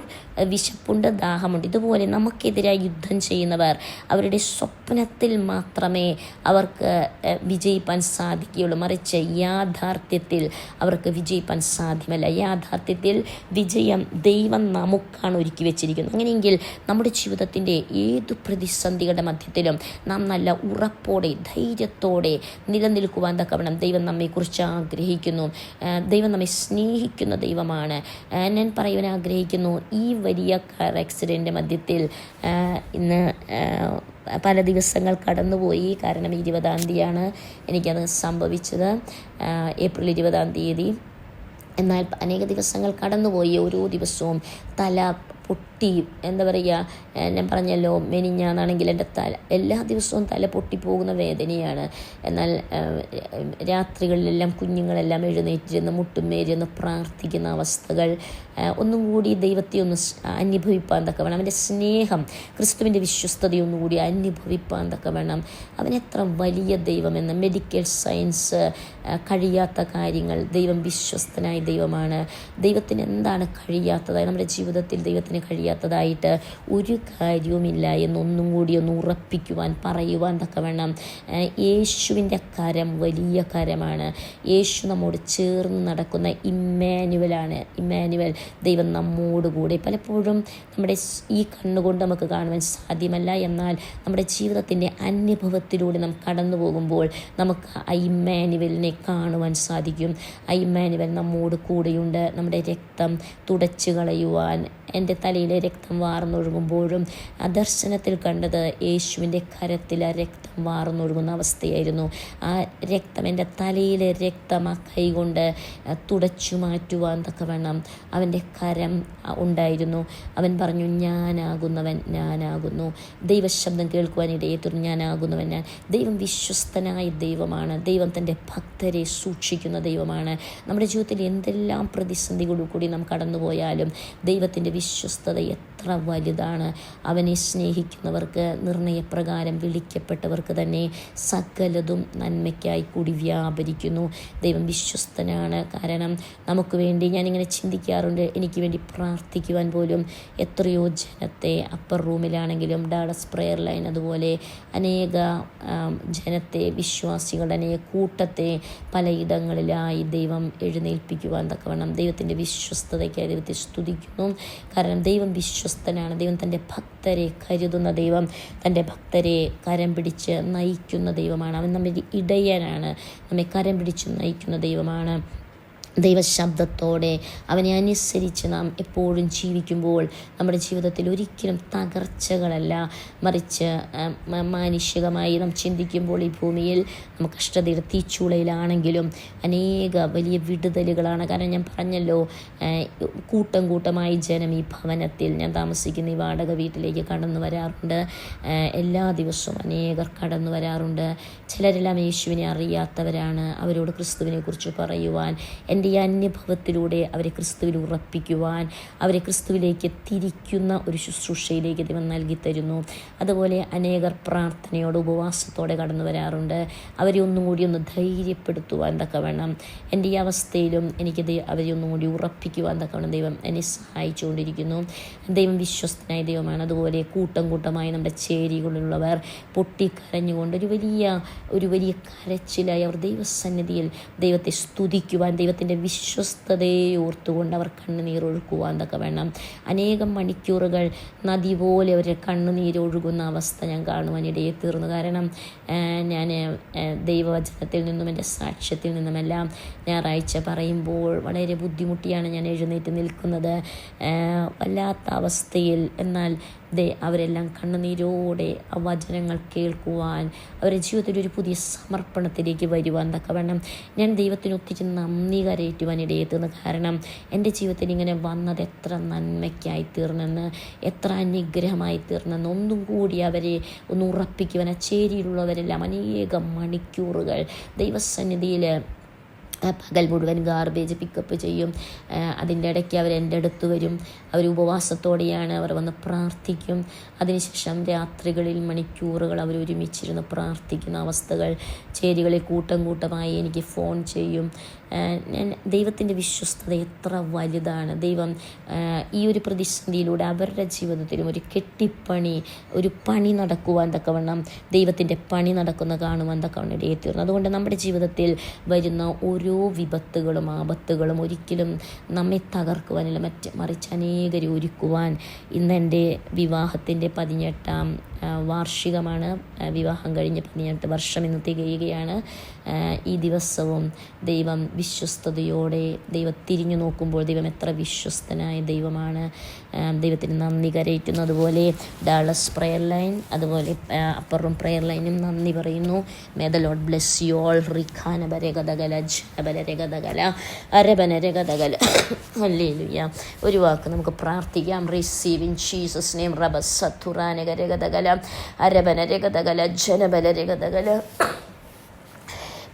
S1: വിശപ്പുണ്ട്, ദാഹമുണ്ട്. ഇതുപോലെ നമുക്കെതിരായി യുദ്ധം ചെയ്യുന്നവർ അവരുടെ സ്വപ്നത്തിൽ മാത്രമേ അവർക്ക് വിജയിപ്പാൻ സാധിക്കുകയുള്ളൂ. മറിച്ച് യാഥാർത്ഥ്യത്തിൽ അവർക്ക് വിജയിപ്പാൻ സാധ്യമല്ല. യാഥാർത്ഥ്യത്തിൽ വിജയം ദൈവം നമുക്കാണ് ഒരുക്കി വെച്ചിരിക്കുന്നത്. അങ്ങനെയെങ്കിൽ നമ്മുടെ ജീവിതത്തിൻ്റെ ഏതു പ്രതിസന്ധികളുടെ മധ്യത്തിലും നാം നല്ല ഉറപ്പോടെ ധൈര്യത്തോടെ നിലനിൽക്കുവാൻ തക്കവണ്ണം ദൈവം നമ്മെക്കുറിച്ച് ആഗ്രഹിക്കുന്നു. ദൈവം നമ്മെ സ്നേഹിക്കുന്ന ദൈവമാണ്. ഞാൻ പറയുവാൻ ആഗ്രഹിക്കുന്നു, ഈ വലിയ കാർ ആക്സിഡൻ്റ് മധ്യത്തിൽ ഇന്ന് പല ദിവസങ്ങൾ കടന്നുപോയി. കാരണം 20-ാം തീയതിയാണ് എനിക്കത് സംഭവിച്ചത്, ഏപ്രിൽ 20-ാം തീയതി. എന്നാൽ അനേക ദിവസങ്ങൾ കടന്നുപോയി. ഓരോ ദിവസവും തല പൊട്ടി, ഞാൻ പറഞ്ഞല്ലോ മെനിഞ്ഞാന്നാണെങ്കിൽ എൻ്റെ എല്ലാ ദിവസവും തല പൊട്ടിപ്പോകുന്ന വേദനയാണ്. എന്നാൽ രാത്രികളിലെല്ലാം കുഞ്ഞുങ്ങളെല്ലാം എഴുന്നേറ്റിരുന്ന് മുട്ടുമേരുന്ന് പ്രാർത്ഥിക്കുന്ന അവസ്ഥകൾ ഒന്നും കൂടി ദൈവത്തെ ഒന്ന് അനുഭവിപ്പാൻ തക്കവണ്ണം, അവൻ്റെ സ്നേഹം, ക്രിസ്തുവിൻ്റെ വിശ്വസ്തതയൊന്നുകൂടി അനുഭവിപ്പാൻ തക്കവണ്ണം അവൻ എത്ര വലിയ ദൈവമെന്ന് മെഡിക്കൽ സയൻസ് കഴിയാത്ത കാര്യങ്ങൾ ദൈവം വിശ്വസ്തനായ ദൈവമാണ്. ദൈവത്തിന് എന്താണ് കഴിയാത്തതായി നമ്മുടെ ജീവിതത്തിൽ ദൈവത്തിന് കഴിയാത്തതായിട്ട് ഒരു കാര്യവുമില്ല എന്നൊന്നും കൂടി ഒന്ന് ഉറപ്പിക്കുവാൻ പറയുവാൻ തക്കവണ്ണം യേശുവിൻ്റെ കരം വലിയ കരമാണ്. യേശു നമ്മോട് ചേർന്ന് നടക്കുന്ന ഇമ്മാനുവലാണ്. ഇമ്മാനുവൽ ദൈവം നമ്മോടുകൂടി. പലപ്പോഴും നമ്മുടെ ഈ കണ്ണുകൊണ്ട് നമുക്ക് കാണുവാൻ സാധ്യമല്ല, എന്നാൽ നമ്മുടെ ജീവിതത്തിൻ്റെ അനുഭവത്തിലൂടെ നാം കടന്നു പോകുമ്പോൾ നമുക്ക് ആ ഇമ്മാനുവലിനെ കാണുവാൻ സാധിക്കും. ആ ഇമ്മാനുവൽ നമ്മോട് കൂടെയുണ്ട്. നമ്മുടെ രക്തം തുടച്ചു കളയുവാൻ, എൻ്റെ തലയിലെ രക്തം വാർന്നൊഴുകുമ്പോഴും ആ ദർശനത്തിൽ കണ്ടത് യേശുവിൻ്റെ കരത്തിൽ ആ രക്തം വാർന്നൊഴുകുന്ന അവസ്ഥയായിരുന്നു. ആ രക്തം, എൻ്റെ തലയിലെ രക്തം ആ കൈകൊണ്ട് തുടച്ചു മാറ്റുവാൻ തക്കവണ്ണം അവൻ്റെ കരം ഉണ്ടായിരുന്നു. അവൻ പറഞ്ഞു, ഞാനാകുന്നവൻ ഞാനാകുന്നു. ദൈവശബ്ദം കേൾക്കുവാനിടയെ തീർന്നു, ഞാനാകുന്നവൻ ഞാൻ. ദൈവം വിശ്വസ്തനായ ദൈവമാണ്. ദൈവം തൻ്റെ ഭക്തരെ സൂക്ഷിക്കുന്ന ദൈവമാണ്. നമ്മുടെ ജീവിതത്തിൽ എന്തെല്ലാം പ്രതിസന്ധികളിൽ കൂടി നാം കടന്നുപോയാലും ദൈവത്തിൻ്റെ വിശ്വസ്തത എത്ര വലുതാണ്. അവനെ സ്നേഹിക്കുന്നവർക്ക്, നിർണയപ്രകാരം വിളിക്കപ്പെട്ടവർക്ക് തന്നെ സകലതും നന്മയ്ക്കായി കൂടി വ്യാപരിക്കുന്നു. ദൈവം വിശ്വസ്തനാണ്. കാരണം നമുക്ക് വേണ്ടി ഞാനിങ്ങനെ ചിന്തിക്കാറുണ്ട്, എനിക്ക് വേണ്ടി പ്രാർത്ഥിക്കുവാൻ പോലും എത്രയോ ജനത്തെ, അപ്പർ റൂമിലാണെങ്കിലും ഡാളസ് പ്രെയർ ലൈൻ, അതുപോലെ അനേക ജനത്തെ, വിശ്വാസികളുടെ അനേക കൂട്ടത്തെ പലയിടങ്ങളിലായി ദൈവം എഴുന്നേൽപ്പിക്കുവാൻ തക്കവണ്ണം ദൈവത്തിൻ്റെ വിശ്വസ്തതയ്ക്കായി ദൈവത്തെ സ്തുതിക്കുന്നു. കാരണം ദൈവം വിശ്വസ്തനാണ്. ദൈവം തൻ്റെ ഭക്തരെ കരുതുന്ന ദൈവം, തൻ്റെ ഭക്തരെ കരം പിടിച്ച് നയിക്കുന്ന ദൈവമാണ്. അവൻ നമ്മുടെ ഇടയനാണ്, നമ്മെ കരം പിടിച്ച് നയിക്കുന്ന ദൈവമാണ്. ദൈവശബ്ദത്തോടെ അവനെ അനുസരിച്ച് നാം എപ്പോഴും ജീവിക്കുമ്പോൾ നമ്മുടെ ജീവിതത്തിൽ ഒരിക്കലും തകർച്ചകളല്ല, മറിച്ച് മാനുഷികമായി നാം ചിന്തിക്കുമ്പോൾ ഈ ഭൂമിയിൽ നമുക്ക് കഷ്ടതയുടെ തീച്ചൂളയിലാണെങ്കിലും അനേക വലിയ വിടുതലുകളാണ്. കാരണം ഞാൻ പറഞ്ഞല്ലോ, കൂട്ടം കൂട്ടമായി ജനം ഈ ഭവനത്തിൽ, ഞാൻ താമസിക്കുന്ന ഈ വാടക വീട്ടിലേക്ക് കടന്നു വരാറുണ്ട്. എല്ലാ ദിവസവും അനേകർ കടന്നു വരാറുണ്ട്. ചിലരെല്ലാം യേശുവിനെ അറിയാത്തവരാണ്. അവരോട് ക്രിസ്തുവിനെ കുറിച്ച് പറയുവാൻ, എൻ്റെ ഈ അനുഭവത്തിലൂടെ അവരെ ക്രിസ്തുവിൽ ഉറപ്പിക്കുവാൻ, അവരെ ക്രിസ്തുവിലേക്ക് തിരിക്കുന്ന ഒരു ശുശ്രൂഷയിലേക്ക് ദൈവം നൽകി തരുന്നു. അതുപോലെ അനേകർ പ്രാർത്ഥനയോടെ ഉപവാസത്തോടെ കടന്നു വരാറുണ്ട്. അവരെ ഒന്നും കൂടി ഒന്ന് ധൈര്യപ്പെടുത്തുവാൻ തക്കവണ്ണം, എൻ്റെ ഈ അവസ്ഥയിലും എനിക്ക് അവരെ ഒന്നും കൂടി ഉറപ്പിക്കുവാൻ തക്കവണ്ണം ദൈവം എന്നെ സഹായിച്ചുകൊണ്ടിരിക്കുന്നു. ദൈവം വിശ്വസ്തനായ ദൈവമാണ്. അതുപോലെ കൂട്ടം കൂട്ടമായി നമ്മുടെ ചേരികളിലുള്ളവർ പൊട്ടിക്കരഞ്ഞുകൊണ്ട് ഒരു വലിയ കരച്ചിലായി അവർ ദൈവസന്നിധിയിൽ ദൈവത്തെ സ്തുതിക്കുവാൻ, ദൈവത്തിൻ്റെ വിശ്വസ്തതയെ ഓർത്തുകൊണ്ട് അവർ കണ്ണുനീരൊഴുക്കുവാൻ തക്കവണ്ണം അനേകം മണിക്കൂറുകൾ നദി പോലെ അവർ കണ്ണുനീരൊഴുകുന്ന അവസ്ഥ ഞാൻ കാണുവാനിടയെ തീർന്നു. കാരണം ഞാൻ ദൈവവചനത്തിൽ നിന്നും എൻ്റെ സാക്ഷ്യത്തിൽ നിന്നുമെല്ലാം ഞായറാഴ്ച പറയുമ്പോൾ വളരെ ബുദ്ധിമുട്ടിയാണ് ഞാൻ എഴുന്നേറ്റ് നിൽക്കുന്നത്, വല്ലാത്ത അവസ്ഥയിൽ. എന്നാൽ അവരെല്ലാം കണ്ണുനീരോടെ ആ വചനങ്ങൾ കേൾക്കുവാൻ, അവരുടെ ജീവിതത്തിൽ ഒരു പുതിയ സമർപ്പണത്തിലേക്ക് വരുവാൻ തക്കവണ്ണം ഞാൻ ദൈവത്തിന് ഒത്തിരി നന്ദി കരയറ്റുവാനിടയെ തീർന്നു. കാരണം എൻ്റെ ജീവിതത്തിൽ ഇങ്ങനെ വന്നത് എത്ര നന്മയ്ക്കായി തീർന്നെന്ന്, എത്ര അനുഗ്രഹമായി തീർന്നെന്ന് ഒന്നും കൂടി അവരെ ഒന്ന് ഉറപ്പിക്കുവാൻ, ആ ചേരിയിലുള്ളവരെല്ലാം അനേകം മണിക്കൂറുകൾ ദൈവസന്നിധിയിൽ പകൽ മുഴുവൻ ഗാർബേജ് പിക്കപ്പ് ചെയ്യും. അതിൻ്റെ ഇടയ്ക്ക് അവർ എൻ്റെ അടുത്ത് വരും. അവർ ഉപവാസത്തോടെയാണ്, അവർ വന്ന് പ്രാർത്ഥിക്കും. അതിനുശേഷം രാത്രികളിൽ മണിക്കൂറുകൾ അവർ ഒരുമിച്ചിരുന്ന് പ്രാർത്ഥിക്കുന്ന അവസ്ഥകൾ, ചേരികളിൽ കൂട്ടം കൂട്ടമായി എനിക്ക് ഫോൺ ചെയ്യും. ഞാൻ ദൈവത്തിൻ്റെ വിശ്വസ്തത എത്ര വലുതാണ്. ദൈവം ഈ ഒരു പ്രതിസന്ധിയിലൂടെ അവരുടെ ജീവിതത്തിലും ഒരു കെട്ടിപ്പണി, ഒരു പണി നടക്കുവാൻ തക്കവണ്ണം, ദൈവത്തിൻ്റെ പണി നടക്കുന്ന കാണുവാൻ തക്കവണ്ണം ഇടയെ തീർന്നു. അതുകൊണ്ട് നമ്മുടെ ജീവിതത്തിൽ വരുന്ന ഓരോ വിപത്തുകളും ആപത്തുകളും ഒരിക്കലും നമ്മെ തകർക്കുവാനില്ല, മറിച്ച് അനേകരെ ഒരുക്കുവാൻ. ഇന്ന് എൻ്റെ വിവാഹത്തിൻ്റെ 18ാം വാർഷികമാണ്. വിവാഹം കഴിഞ്ഞ് 18 വർഷം ഇന്ന് തികയുകയാണ്. ഈ ദിവസവും ദൈവം വിശ്വസ്തയോടെ ദൈവം തിരിഞ്ഞു നോക്കുമ്പോൾ ദൈവം എത്ര വിശ്വസ്തനായ ദൈവമാണ്. ദൈവത്തിന് നന്ദി കരയറ്റുന്നു. അതുപോലെ ഡാളസ് പ്രെയർ ലൈൻ, അതുപോലെ അപ്പർ റൂം പ്രെയർ ലൈനും നന്ദി പറയുന്നു. May the lord bless you all. റിഖാനബരഗതകല ജനബലരഗതകല അരബനരഗതകല. ഹല്ലേലൂയ. ഒരു വാക്ക് നമുക്ക് പ്രാർത്ഥിക്കാം. Receive in Jesus name. റബസത്തുറാനഗരഗതകല അരബനരഗതകല ജനബലരഗതകല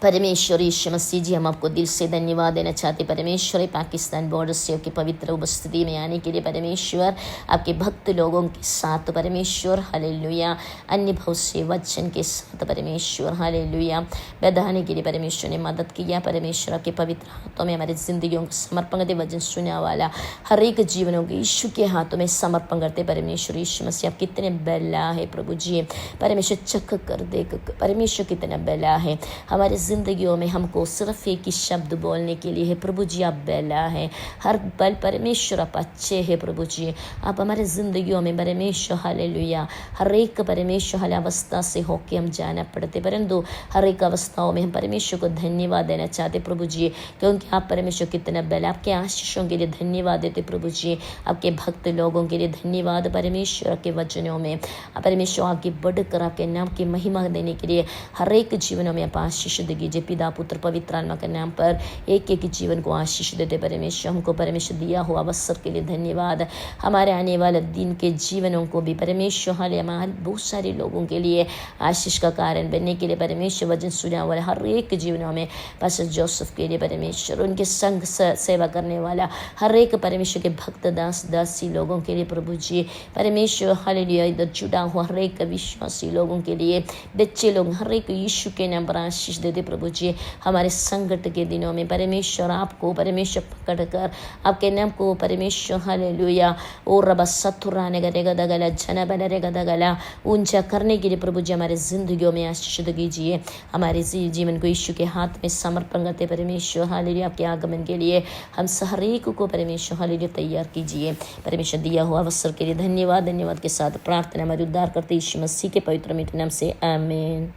S1: परमेश्वर यीशु मसीह जी, हम आपको दिल से धन्यवाद देना चाहते परमेश्वर, पाकिस्तान बॉर्डर से आपकी पवित्र उपस्थिति में आने के लिए परमेश्वर, आपके भक्त लोगों के साथ परमेश्वर हालेलुया, अन्य बहुत से वचन के साथ परमेश्वर हालेलुया बढ़ाने के लिए परमेश्वर ने मदद किया। परमेश्वर आपके पवित्र हाथों में हमारी जिंदगियों को समर्पण करते, वचन सुनने वाला हर एक जीवनों को यीशु के हाथों में समर्पण करते। परमेश्वर यीशु मसीह आप कितने बेला है प्रभु जी, परमेश्वर चक कर दे परमेश्वर कितना बेला है हमारे ज़िंदगियों में, हमको सिर्फ एक ही शब्द बोलने के लिए है प्रभु जी, आप बेला है हर पल परमेश्वर, आप अच्छे हैं प्रभु जी, आप हमारे ज़िंदगियों में परमेश्वर हालेलुया हर एक परमेश्वर हर अवस्था से होके हम जाना पड़ते, परंतु हर एक अवस्थाओं में हम परमेश्वर को धन्यवाद देना चाहते प्रभु जी, क्योंकि आप परमेश्वर कितना बेला, आपके आशीषों के लिए धन्यवाद देते प्रभु जी, आपके भक्त लोगों के लिए धन्यवाद परमेश्वर के वचनों में परमेश्वर आगे बढ़कर आपके नाम की महिमा देने के लिए हर एक जीवनों में आप आशीष दीजिए। पिता पुत्र पवित्र आत्मा के नाम पर एक एक जीवन को आशीष देते परमेश्वर, हमको परमेश्वर दिया हुआ अवसर के लिए धन्यवाद। हमारे आने वाले दिन के जीवनों को भी परमेश्वर हमारे बहुत सारे लोगों के लिए आशीष का कारण बनने के लिए परमेश्वर, वचन सुना वाले हर एक जीवनों में पास्टर जोसेफ के लिए परमेश्वर, उनके संग सेवा करने वाला हर एक परमेश्वर के भक्त दास दासी लोगों के लिए प्रभु जी परमेश्वर हालेलुया, इधर जुड़ा हुआ हर एक विश्वासी लोगों के लिए बच्चे लोग हर एक यीशु के नाम पर आशीष देते प्रभु जी। हमारे संकट के दिनों में परमेश्वर आपको परमेश्वर पकड़ कर आपके नाम को परमेश्वर हालेलुया और रबा सतुराने करेगा दगला जना बनेगा दगला ऊंचा करने के लिए प्रभु जी हमारे जिंदगियों में आशीष दीजिए। हमारे जीवन को यीशु के हाथ में समर्पण करते परमेश्वर हालेलुया, आपके आगमन के लिए हम हर एक को परमेश्वर हालेलुया तैयार कीजिए। परमेश्वर दिया हुआ अवसर के लिए धन्यवाद के साथ प्रार्थना हमारे उद्धार करते यीशु मसीह के पवित्र मीठे नाम से आमीन।